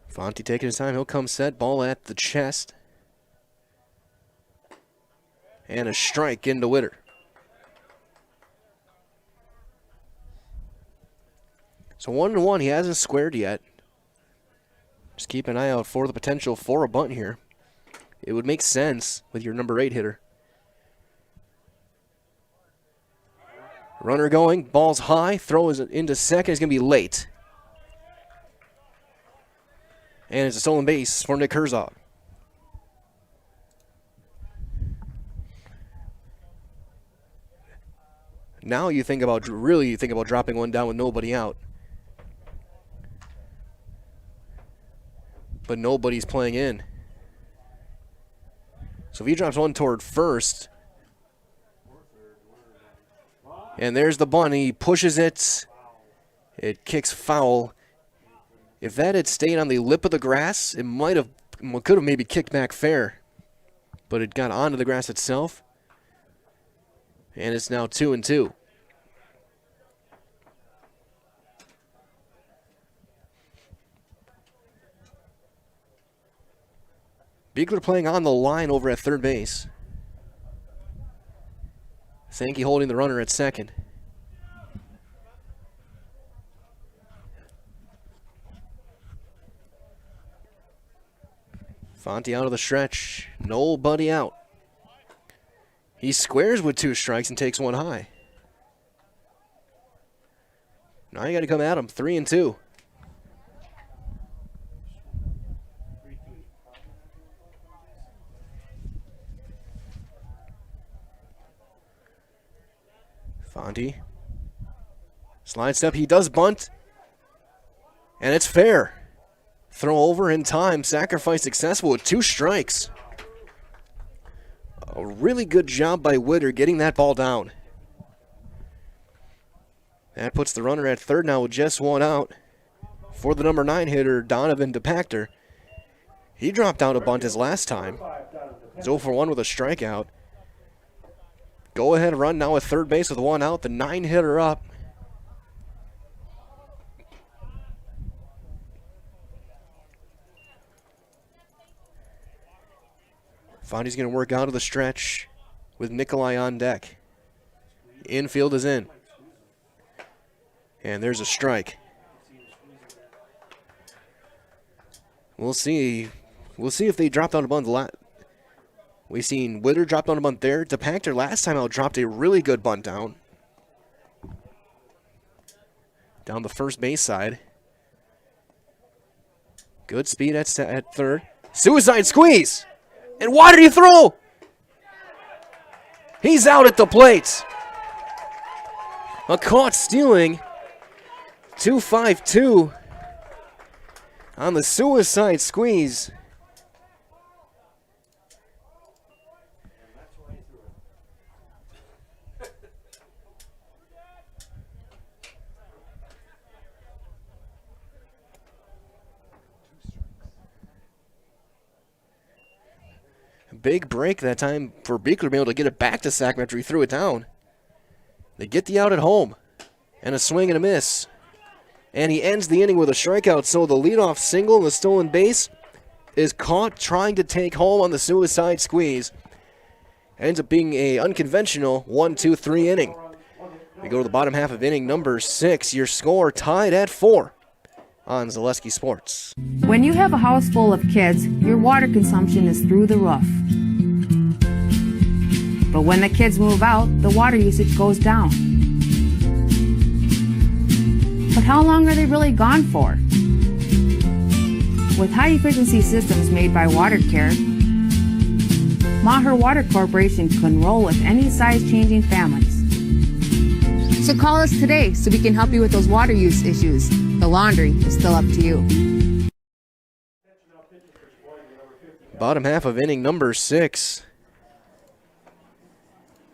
Fonte taking his time. He'll come set. Ball at the chest. And a strike into Witter. So 1-1. He hasn't squared yet. Just keep an eye out for the potential for a bunt here. It would make sense with your number 8 hitter. Runner going, ball's high, throw is into second, is going to be late. And it's a stolen base for Nick Herzog. Now you think about dropping one down with nobody out. But nobody's playing in. So if he drops one toward first, and there's the bunt, he pushes it. It kicks foul. If that had stayed on the lip of the grass, it could have maybe kicked back fair. But it got onto the grass itself. And it's now 2-2. Beekler playing on the line over at third base. Sankey holding the runner at second. Fonte out of the stretch. Nobody out. He squares with 2 strikes and takes one high. Now you got to come at him. 3-2. Fonte. Slide step. He does bunt. And it's fair. Throw over in time. Sacrifice successful with 2 strikes. A really good job by Witter getting that ball down. That puts the runner at third now with just 1 out. For the number 9 hitter, Donovan DePactor. He dropped down a bunt his last time. He's 0 for 1 with a strikeout. Go ahead run now at third base with 1 out. The 9 hitter up. Fonte's going to work out of the stretch with Nikolai on deck. Infield is in. And there's a strike. We'll see. We'll see if they dropped on a bunt. We've seen Witter dropped on a bunt there. DePactor last time out dropped a really good bunt down. Down the first base side. Good speed at third. Suicide squeeze! And why did he throw? He's out at the plate. A caught stealing. 2-5-2 on the suicide squeeze. Big break that time for Beekler to be able to get it back to Sackman after he threw it down. They get the out at home. And a swing and a miss. And he ends the inning with a strikeout. So the leadoff single and the stolen base is caught trying to take home on the suicide squeeze. Ends up being a unconventional 1-2-3 inning. We go to the bottom half of inning number 6. Your score tied at 4 on Zaleski Sports. When you have a house full of kids, your water consumption is through the roof. But when the kids move out, the water usage goes down. But how long are they really gone for? With high-efficiency systems made by WaterCare, Maher Water Corporation can roll with any size-changing families. So call us today so we can help you with those water use issues. The laundry is still up to you. Bottom half of inning number 6.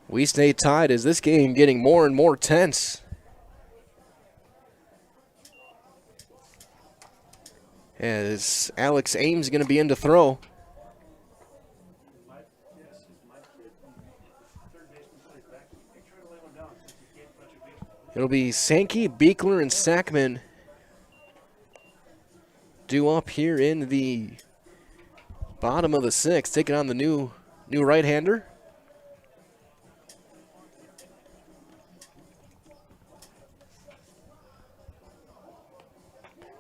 We stay tied as this game getting more and more tense. As Alex Ames going to be in to throw. It'll be Sankey, Beekler, and Sackman due up here in the bottom of the 6th, taking on the new right-hander.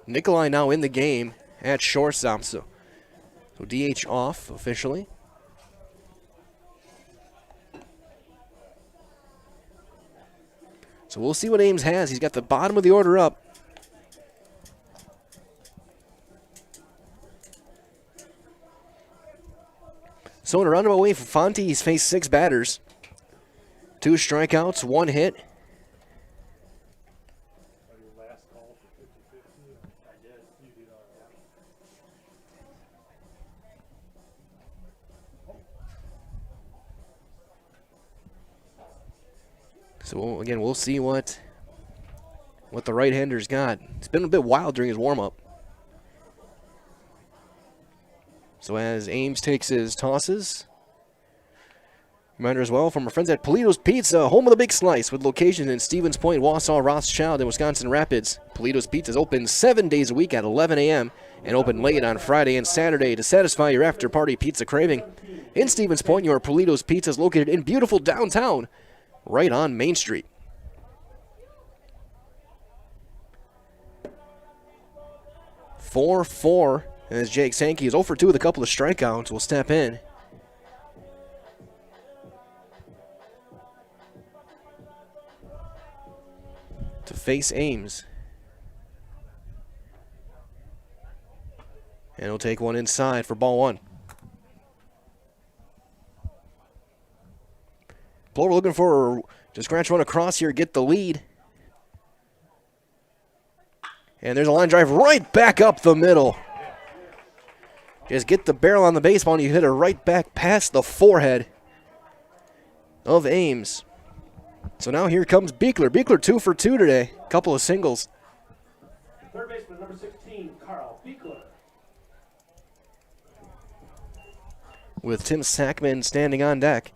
Nikolai now in the game. at shortstop. So DH off officially. So we'll see what Ames has. He's got the bottom of the order up. So in a roundabout way for Fonte, he's faced 6 batters. 2 strikeouts, 1 hit. So again, we'll see what the right-hander's got. It's been a bit wild during his warm-up. So as Ames takes his tosses, reminder as well from our friends at Polito's Pizza, home of the big slice, with locations in Stevens Point, Wausau, Rothschild, and Wisconsin Rapids. Polito's Pizza is open 7 days a week at 11 a.m. and open late on Friday and Saturday to satisfy your after-party pizza craving. In Stevens Point, your Polito's Pizza is located in beautiful downtown, right on Main Street. Four. As Jake Sankey is 0 for 2 with a couple of strikeouts, will step in. To face Ames. And he'll take one inside for ball 1. Plover looking for to scratch one across here, get the lead. And there's a line drive right back up the middle. Just get the barrel on the baseball and you hit it right back past the forehead of Ames. So now here comes Beekler. Beekler 2 for 2 today. Couple of singles. Third baseman, number 16, Carl Beekler. With Tim Sackman standing on deck.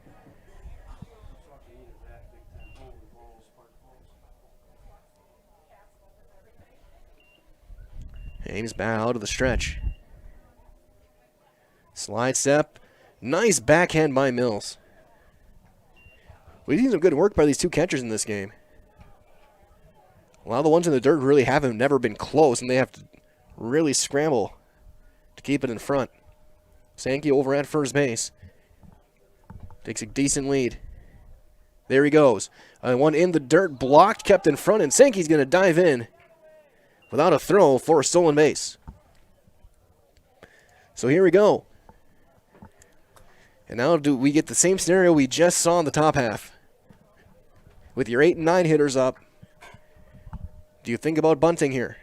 Ames back out of the stretch. Slide step. Nice backhand by Mills. We've seen some good work by these 2 catchers in this game. A lot of the ones in the dirt really never been close, and they have to really scramble to keep it in front. Sankey over at first base. Takes a decent lead. There he goes. One in the dirt, blocked, kept in front, and Sankey's going to dive in without a throw for a stolen base. So here we go. And now do we get the same scenario we just saw in the top half. With your 8 and 9 hitters up, do you think about bunting here?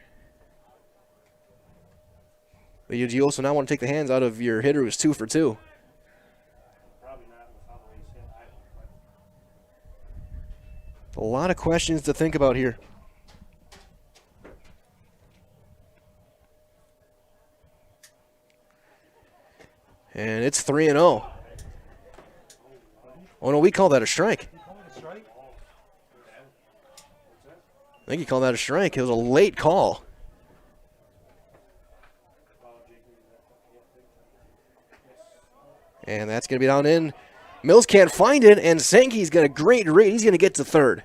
Do you also now want to take the hands out of your hitter who's 2 for 2? Probably not with how he's hit either. A lot of questions to think about here. And it's 3-0. Oh, no, we call that a strike. I think you call that a strike. It was a late call. And that's going to be down in. Mills can't find it, and Sankey's got a great read. He's going to get to third.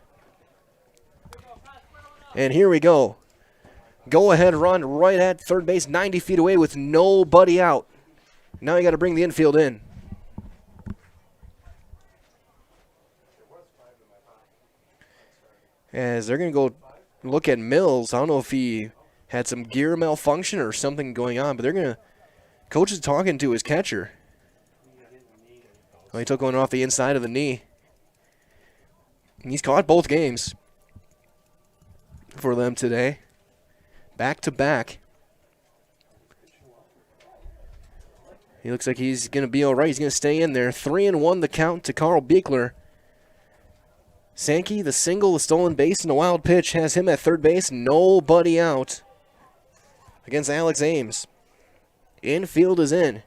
And here we go. Go-ahead run right at third base, 90 feet away with nobody out. Now you got to bring the infield in. As they're going to go look at Mills. I don't know if he had some gear malfunction or something going on, but they're going to. Coach is talking to his catcher. Well, he took one off the inside of the knee. And he's caught both games for them today. Back to back. He looks like he's going to be all right. He's going to stay in there. 3-1 the count to Carl Beekler. Sankey, the single, the stolen base, and a wild pitch has him at third base. Nobody out against Alex Ames. Infield is in.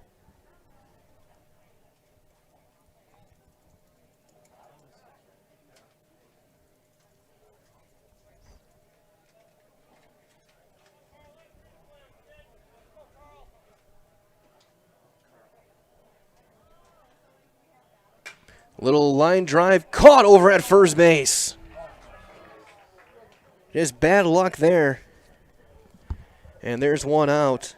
Little line drive caught over at first base. Just bad luck there. And there's one out.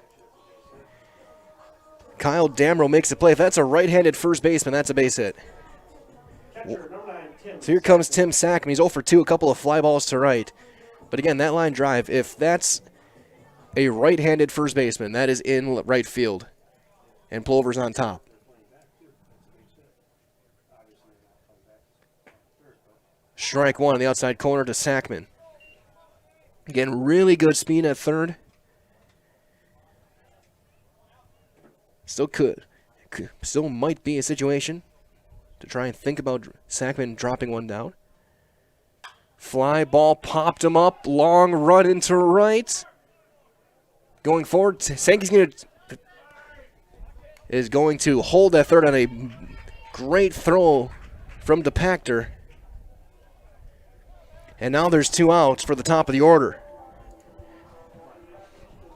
Kyle Damrow makes the play. If that's a right-handed first baseman, that's a base hit. So here comes Tim Sackman. He's 0 for 2, a couple of fly balls to right. But again, that line drive, if that's a right-handed first baseman, that is in right field. And Plover's on top. Strike one on the outside corner to Sackman. Again, really good speed at third. Still might be a situation to try and think about Sackman dropping one down. Fly ball popped him up. Long run into right. Going forward, Sankey's is going to hold that third on a great throw from DePactor. And now there's 2 outs for the top of the order.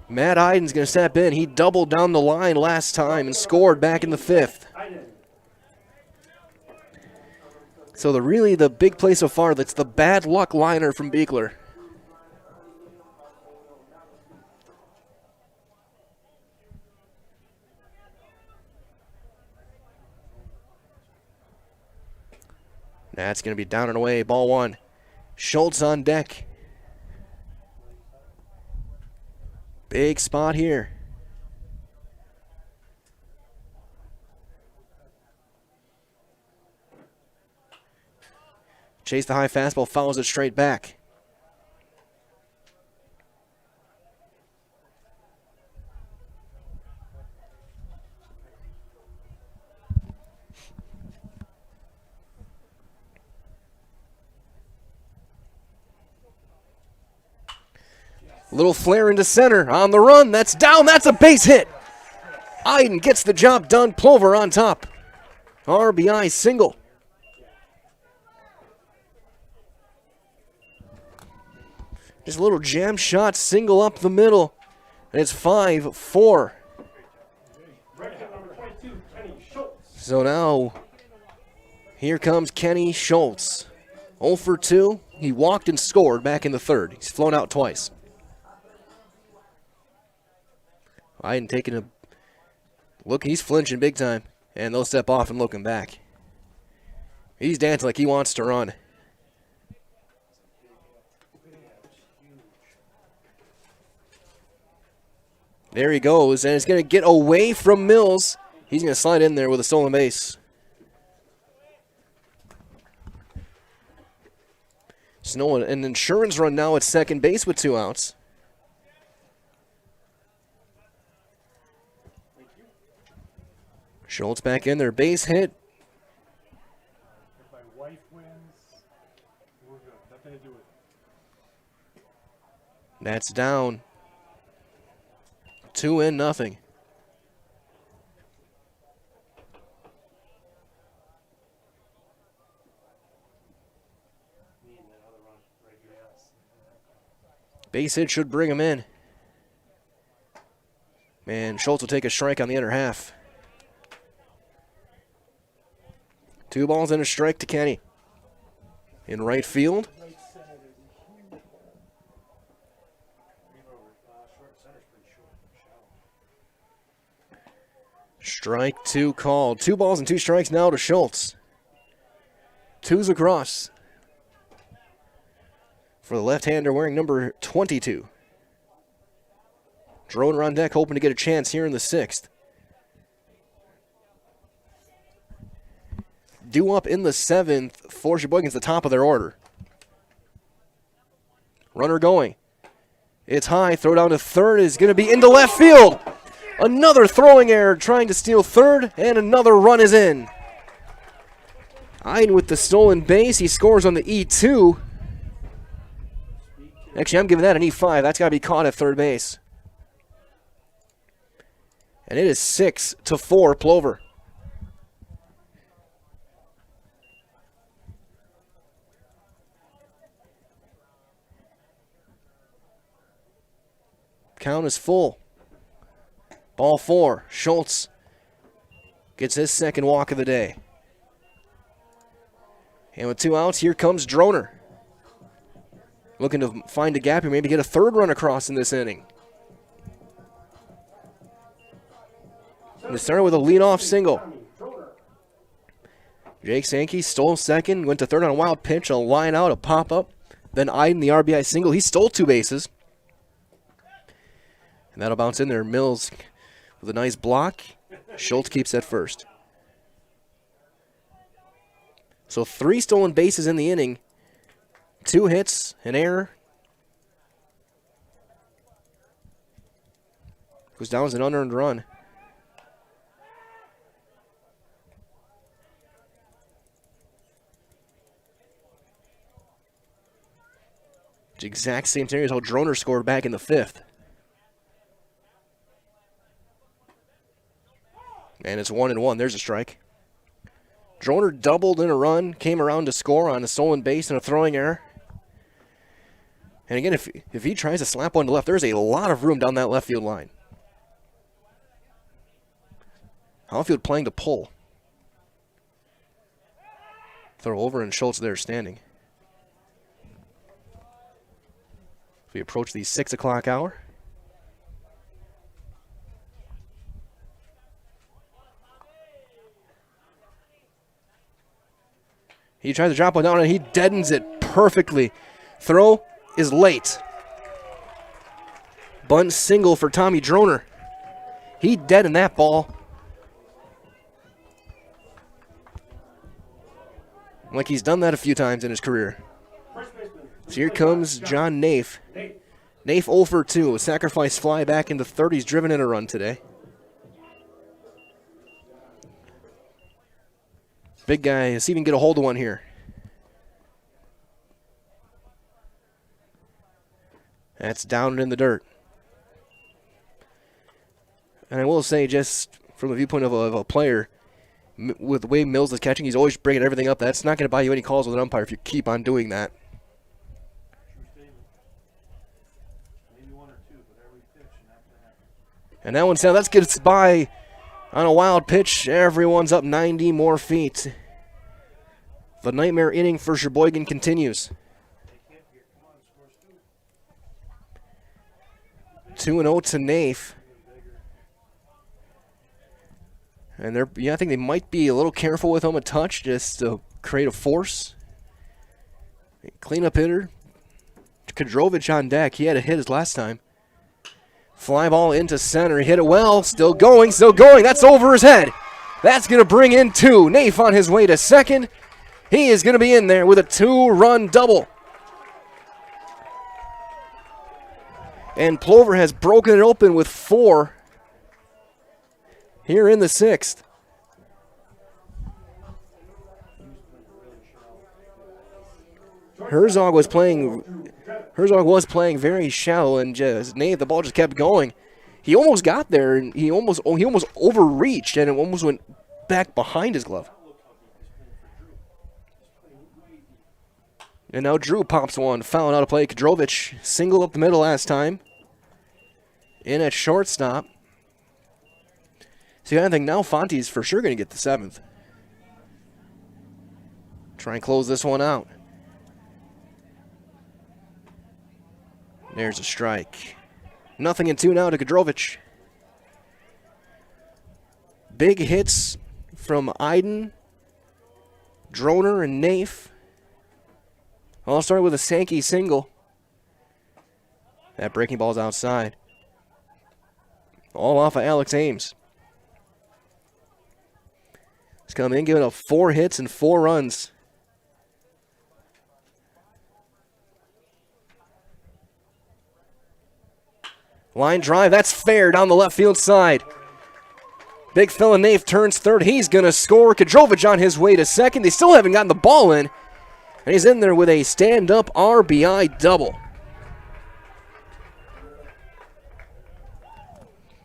Matt Iden's going to step in. He doubled down the line last time and scored back in the 5th. So the big play so far, that's the bad luck liner from Beekler. That's going to be down and away. Ball 1. Schultz on deck. Big spot here. Chase the high fastball, follows it straight back. Little flare into center, on the run, that's down, that's a base hit. Iden gets the job done, Plover on top. RBI single. Just a little jam shot, single up the middle, and it's 5-4. So now, here comes Kenny Schultz. 0 for 2, he walked and scored back in the 3rd. He's flown out twice. Iden taking a look, he's flinching big time, and they'll step off and look him back. He's dancing like he wants to run. There he goes, and it's going to get away from Mills. He's going to slide in there with a stolen base. Snow, an insurance run now at second base with 2 outs. Schultz back in there, base hit. If my wife wins, we're good. Nothing to do with it. That's down. 2-0. Base hit should bring him in. Man, Schultz will take a strike on the inner half. 2 balls and a strike to Kenny. In right field. Strike 2 called. 2 balls and 2 strikes now to Schultz. 2's across. For the left-hander wearing number 22. Droner on deck, hoping to get a chance here in the 6th. Due up in the 7th for Sheboygan's the top of their order. Runner going. It's high. Throw down to third is going to be into left field. Another throwing error trying to steal third, and another run is in. Iden with the stolen base. He scores on the E2. Actually, I'm giving that an E5. That's got to be caught at third base. And it is 6-4 Plover. Count is full. Ball 4. Schultz gets his second walk of the day. And with 2 outs, here comes Droner. Looking to find a gap here, maybe get a third run across in this inning. And it started with a leadoff single. Jake Sankey stole second, went to third on a wild pitch, a line out, a pop-up. Then Iden, the RBI single. He stole 2 bases. And that'll bounce in there. Mills with a nice block. Schultz keeps at first. So 3 stolen bases in the inning. 2 hits, an error. Goes down as an unearned run. It's the exact same scenario as how Droner scored back in the 5th. And it's 1-1. There's a strike. Droner doubled in a run, came around to score on a stolen base and a throwing error. And again, if he tries to slap one to left, there's a lot of room down that left field line. Outfield playing to pull. Throw over and Schultz there standing. We approach the 6 o'clock hour. He tries to drop one down and he deadens it perfectly. Throw is late. Bunt single for Tommy Droner. He deadened that ball. Like he's done that a few times in his career. So here comes John Naif. Naif 0 for 2. A sacrifice fly back into third. He's driven in a run today. Big guy. Let's see if he can get a hold of one here. That's down in the dirt. And I will say, just from the viewpoint of a player, with the way Mills is catching, he's always bringing everything up. That's not going to buy you any calls with an umpire if you keep on doing that. And that one's down. That gets by on a wild pitch. Everyone's up 90 more feet. The nightmare inning for Sheboygan continues. 2-0 to Naif. And I think they might be a little careful with him a touch just to create a force. Cleanup hitter. Kadrovich on deck. He had a hit his last time. Fly ball into center. He hit it well. Still going, still going. That's over his head. That's going to bring in 2. Naif on his way to second. He is going to be in there with a 2-run double. And Plover has broken it open with 4 here in the 6th. Herzog was playing very shallow, and just Naif, the ball just kept going. He almost got there, and he almost overreached, and it almost went back behind his glove. And now Drew pops one, fouling out of play. Kadrovich single up the middle last time. In at shortstop. See, I think now Fonte's for sure going to get the 7th. Try and close this one out. There's a strike. 0-2 now to Kadrovich. Big hits from Iden, Droner, and Naif. All started with a Sankey single. That breaking ball's outside. All off of Alex Ames. He's coming in, giving up 4 hits and 4 runs. Line drive, that's fair down the left field side. Big fella Naif turns third. He's going to score. Kadrovich on his way to second. They still haven't gotten the ball in. And he's in there with a stand-up RBI double.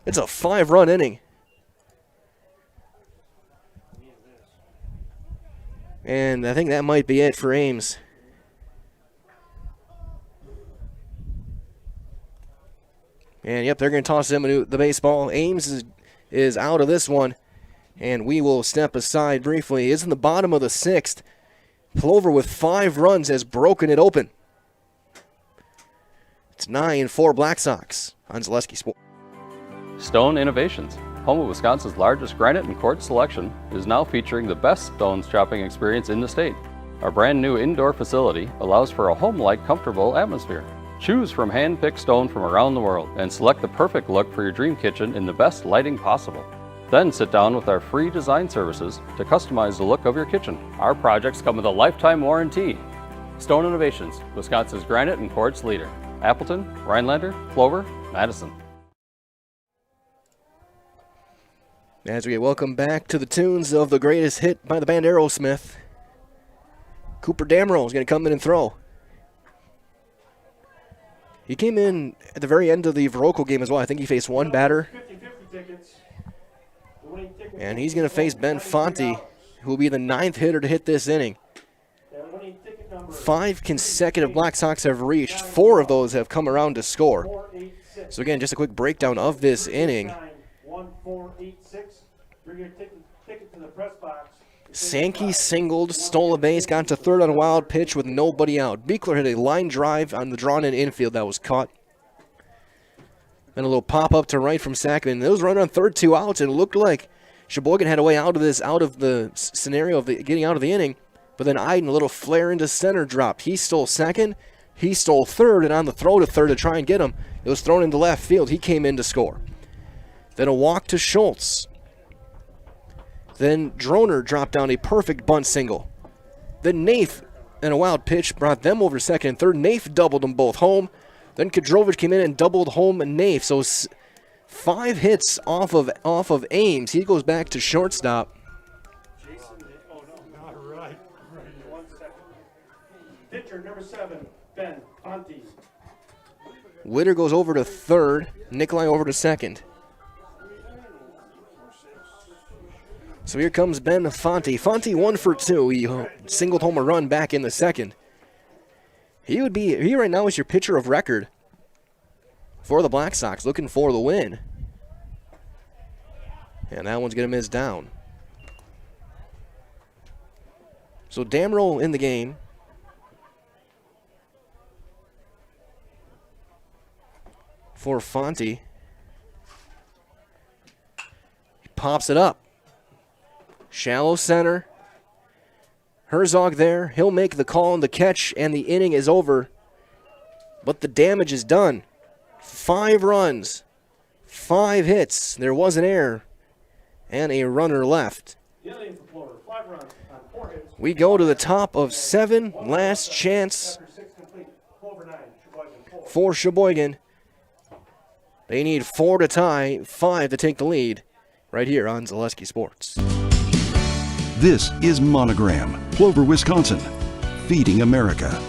It's a 5-run inning. And I think that might be it for Ames. And, yep, they're going to toss him the baseball. Ames is out of this one. And we will step aside briefly. It's in the bottom of the 6th. Plover with 5 runs has broken it open. It's 9-4 Black Sox on Zaleski Sports. Stone Innovations, home of Wisconsin's largest granite and quartz selection, is now featuring the best stones shopping experience in the state. Our brand new indoor facility allows for a home-like, comfortable atmosphere. Choose from hand-picked stone from around the world and select the perfect look for your dream kitchen in the best lighting possible. Then sit down with our free design services to customize the look of your kitchen. Our projects come with a lifetime warranty. Stone Innovations, Wisconsin's granite and quartz leader. Appleton, Rhinelander, Plover, Madison. As we welcome back to the tunes of the greatest hit by the band Aerosmith, Cooper Damrow is going to come in and throw. He came in at the very end of the Verocco game as well. I think he faced one batter. And he's going to face Ben Fonte, who will be the 9th hitter to hit this inning. 5 consecutive Black Sox have reached. 4 of those have come around to score. So again, just a quick breakdown of this inning. Sankey singled, stole a base, got to third on a wild pitch with nobody out. Beekler hit a line drive on the drawn-in infield that was caught. Then a little pop-up to right from Sackman. It was running on third, 2 outs, and it looked like Sheboygan had a way out of this, out of the scenario of getting out of the inning. But then Iden, a little flare into center, dropped. He stole second, he stole third, and on the throw to third to try and get him, it was thrown into left field. He came in to score. Then a walk to Schultz. Then Droner dropped down a perfect bunt single. Then Naif and a wild pitch brought them over second and third. Naif doubled them both home. Then Kadrovich came in and doubled home and Naif. So 5 hits off of Ames. He goes back to shortstop. Pitcher number 7, Ben Fonte. Witter goes over to third. Nikolai over to second. So here comes Ben Fonte. Fonte 1 for 2. He singled home a run back in the second. He right now is your pitcher of record for the Black Sox, looking for the win. And that one's going to miss down. So Damrow in the game. For Fonte. He pops it up. Shallow center. Herzog there. He'll make the call and the catch, and the inning is over. But the damage is done. 5 runs. 5 hits. There was an error. And a runner left. We go to the top of 7. Last chance for Sheboygan. They need 4 to tie, 5 to take the lead. Right here on Zaleski Sports. This is Monogram, Plover, Wisconsin, feeding America.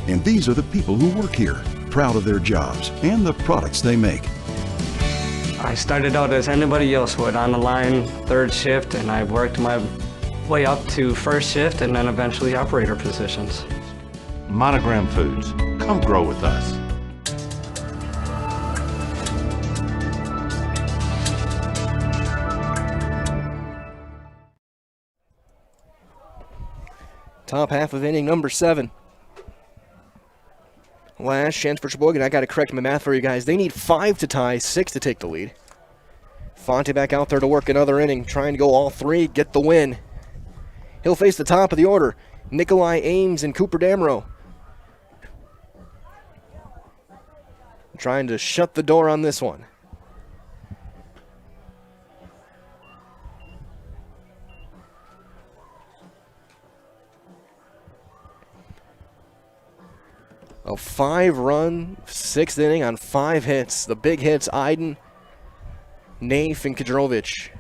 And these are the people who work here, proud of their jobs and the products they make. I started out as anybody else would, on the line, 3rd shift, and I worked my way up to 1st shift and then eventually operator positions. Monogram Foods, come grow with us. Top half of inning number 7. Last chance for Sheboygan. I got to correct my math for you guys. They need 5 to tie, 6 to take the lead. Fonte back out there to work another inning, trying to go all 3, get the win. He'll face the top of the order. Nikolai Ames and Cooper Damrow. Trying to shut the door on this one. A 5-run, 6th inning on 5 hits. The big hits, Iden, Naif, and Kadrovich.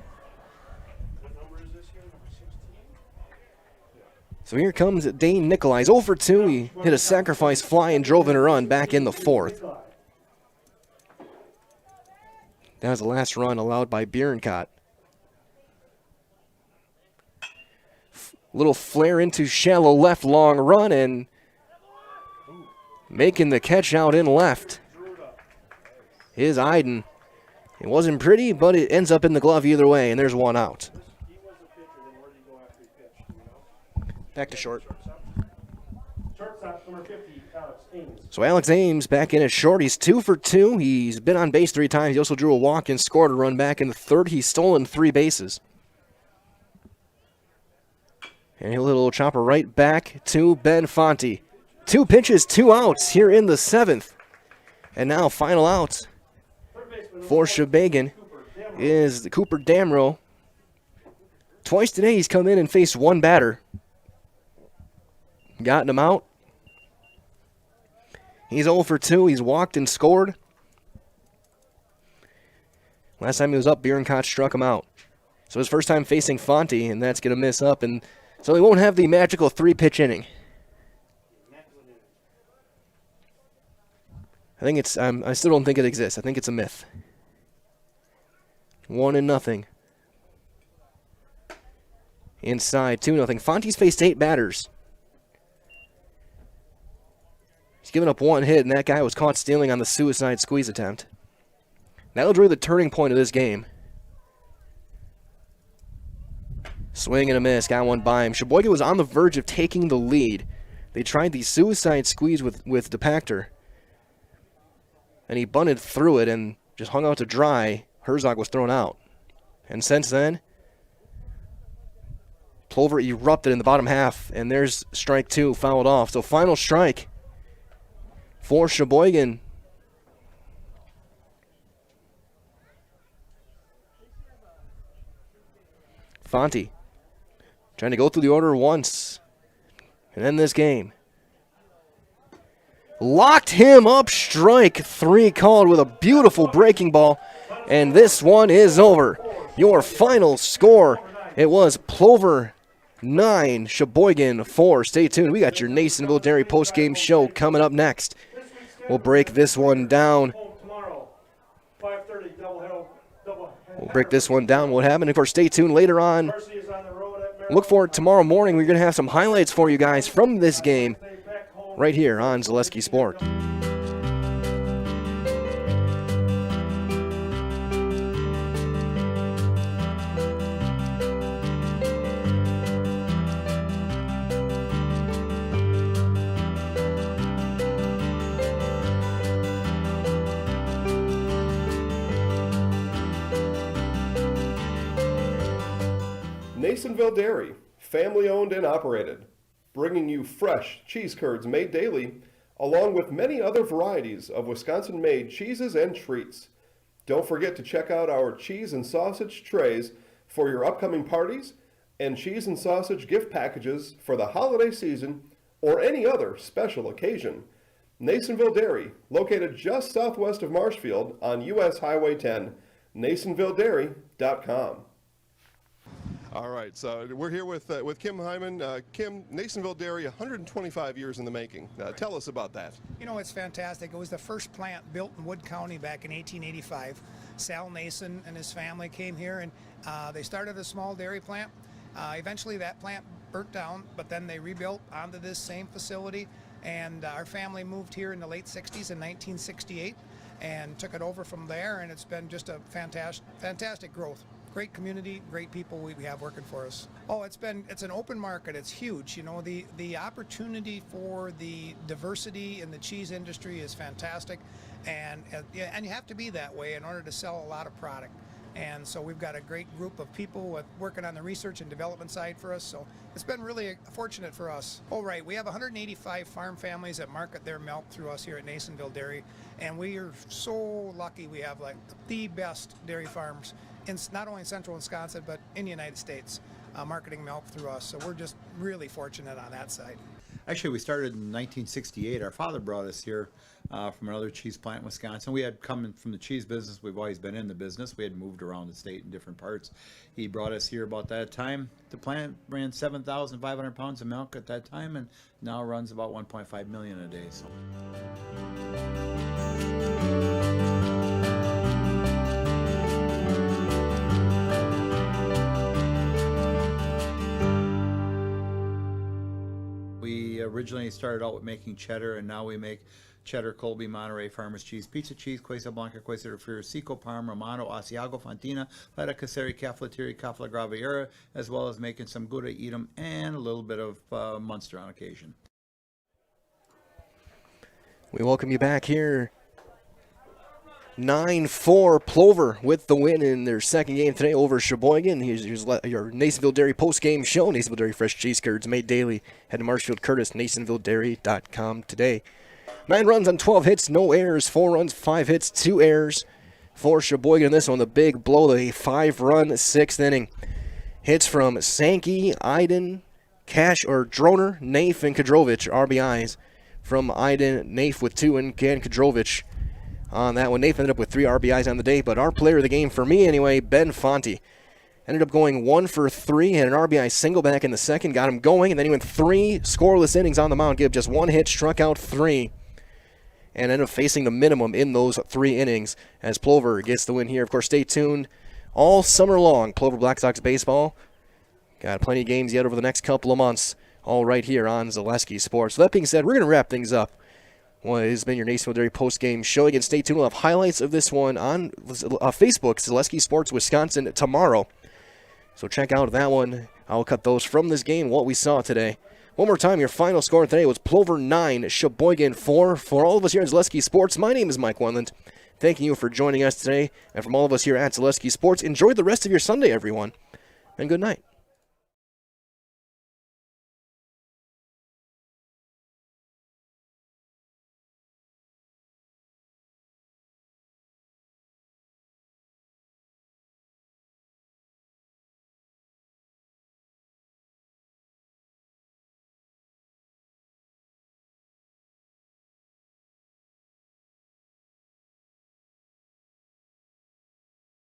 So here comes Dane Nikolai. He's 0 for 2. He hit a sacrifice fly and drove in a run back in the 4th. That was the last run allowed by Bierencott. Little flare into shallow left, long run, and making the catch out in left is Iden. It wasn't pretty, but it ends up in the glove either way, and there's 1 out. Back to short. Shortstop, number 50, Alex Ames. So Alex Ames back in at short. He's 2 for 2. He's been on base 3 times. He also drew a walk and scored a run back in the third. He's stolen 3 bases. And a little chopper right back to Ben Fonte. 2 pitches, 2 outs here in the 7th. And now final out for Sheboygan is the Cooper Damrow. Twice today he's come in and faced 1 batter. Gotten him out. He's 0 for 2. He's walked and scored. Last time he was up, Bierenkot struck him out. So his first time facing Fonte, and that's going to miss up. And so he won't have the magical 3-pitch inning. I think it's. I still don't think it exists. I think it's a myth. 1-0. Inside 2-0. Fonte's faced 8 batters. He's given up 1 hit, and that guy was caught stealing on the suicide squeeze attempt. That'll be the turning point of this game. Swing and a miss, got 1 by him. Sheboygan was on the verge of taking the lead. They tried the suicide squeeze with DePactor, and he bunted through it and just hung out to dry. Herzog was thrown out. And since then, Plover erupted in the bottom half, and there's strike 2 fouled off. So final strike for Sheboygan. Fonte trying to go through the order once and end this game. Locked him up, strike 3 called with a beautiful breaking ball, and this one is over. Your final score, it was Plover 9, Sheboygan 4. Stay tuned. We got your Nasonville Dairy postgame show coming up next. We'll break this one down. We'll break this one down. What happened? Of course, stay tuned later on. Look for it tomorrow morning. We're going to have some highlights for you guys from this game right here on Zaleski Sport. Nasonville Dairy, family owned and operated, bringing you fresh cheese curds made daily, along with many other varieties of Wisconsin-made cheeses and treats. Don't forget to check out our cheese and sausage trays for your upcoming parties and cheese and sausage gift packages for the holiday season or any other special occasion. Nasonville Dairy, located just southwest of Marshfield on US Highway 10, NasonvilleDairy.com. All right, so we're here with Kim Hyman. Kim, Nasonville Dairy, 125 years in the making. Tell us about that. You know, it's fantastic. It was the first plant built in Wood County back in 1885. Sal Nason and his family came here, and they started a small dairy plant. Eventually that plant burnt down, but then they rebuilt onto this same facility, and our family moved here in the late 60s in 1968 and took it over from there, and it's been just a fantastic growth. Great community, great people we have working for us. Oh, it's an open market. It's huge. You know, the opportunity for the diversity in the cheese industry is fantastic, and you have to be that way in order to sell a lot of product. And so we've got a great group of people working on the research and development side for us. So it's been really fortunate for us. Oh, right. We have 185 farm families that market their milk through us here at Nasonville Dairy. And we are so lucky we have like the best dairy farms in not only in central Wisconsin, but in the United States, marketing milk through us. So we're just really fortunate on that side. Actually, we started in 1968. Our father brought us here from another cheese plant in Wisconsin. We had come from the cheese business. We've always been in the business. We had moved around the state in different parts. He brought us here about that time. The plant ran 7,500 pounds of milk at that time, and now runs about 1.5 million a day. So. Originally started out with making cheddar, and now we make cheddar, Colby, Monterey, Farmers Cheese, Pizza Cheese, Quesa Blanca, Quesa de Friar, Seco, Parma, Romano, Asiago, Fontina, Feta Caseri, Caflateri, Cafla Graviera, as well as making some Gouda, Edam, and a little bit of Munster on occasion. We welcome you back here. 9-4 Plover with the win in their second game today over Sheboygan. Here's your Nasonville Dairy post-game show. Nasonville Dairy fresh cheese curds made daily. Head to Marshfield Curtis, NasonvilleDairy.com today. 9 runs on 12 hits, no errors. 4 runs, 5 hits, 2 errors for Sheboygan. This one, the big blow, the 5-run 6th inning. Hits from Sankey, Iden, Droner, Nafe, and Kadrovich. RBIs from Iden, Nafe with 2, and Kadrovich on that one. Nafe ended up with 3 RBIs on the day, but our player of the game, for me anyway, Ben Fonte, ended up going 1 for 3, had an RBI single back in the second, got him going, and then he went 3 scoreless innings on the mound, gave just 1 hit, struck out 3, and ended up facing the minimum in those 3 innings as Plover gets the win here. Of course, stay tuned all summer long. Plover Black Sox baseball. Got plenty of games yet over the next couple of months, all right here on Zaleski Sports. So that being said, we're going to wrap things up. Well, it has been your Nasonville Dairy post-game show. Again, stay tuned. We'll have highlights of this one on Facebook, Zaleski Sports Wisconsin, tomorrow. So check out that one. I'll cut those from this game, what we saw today. One more time, your final score today was Plover 9, Sheboygan 4. For all of us here at Zaleski Sports, my name is Mike Wendland. Thanking you for joining us today. And from all of us here at Zaleski Sports, enjoy the rest of your Sunday, everyone. And good night.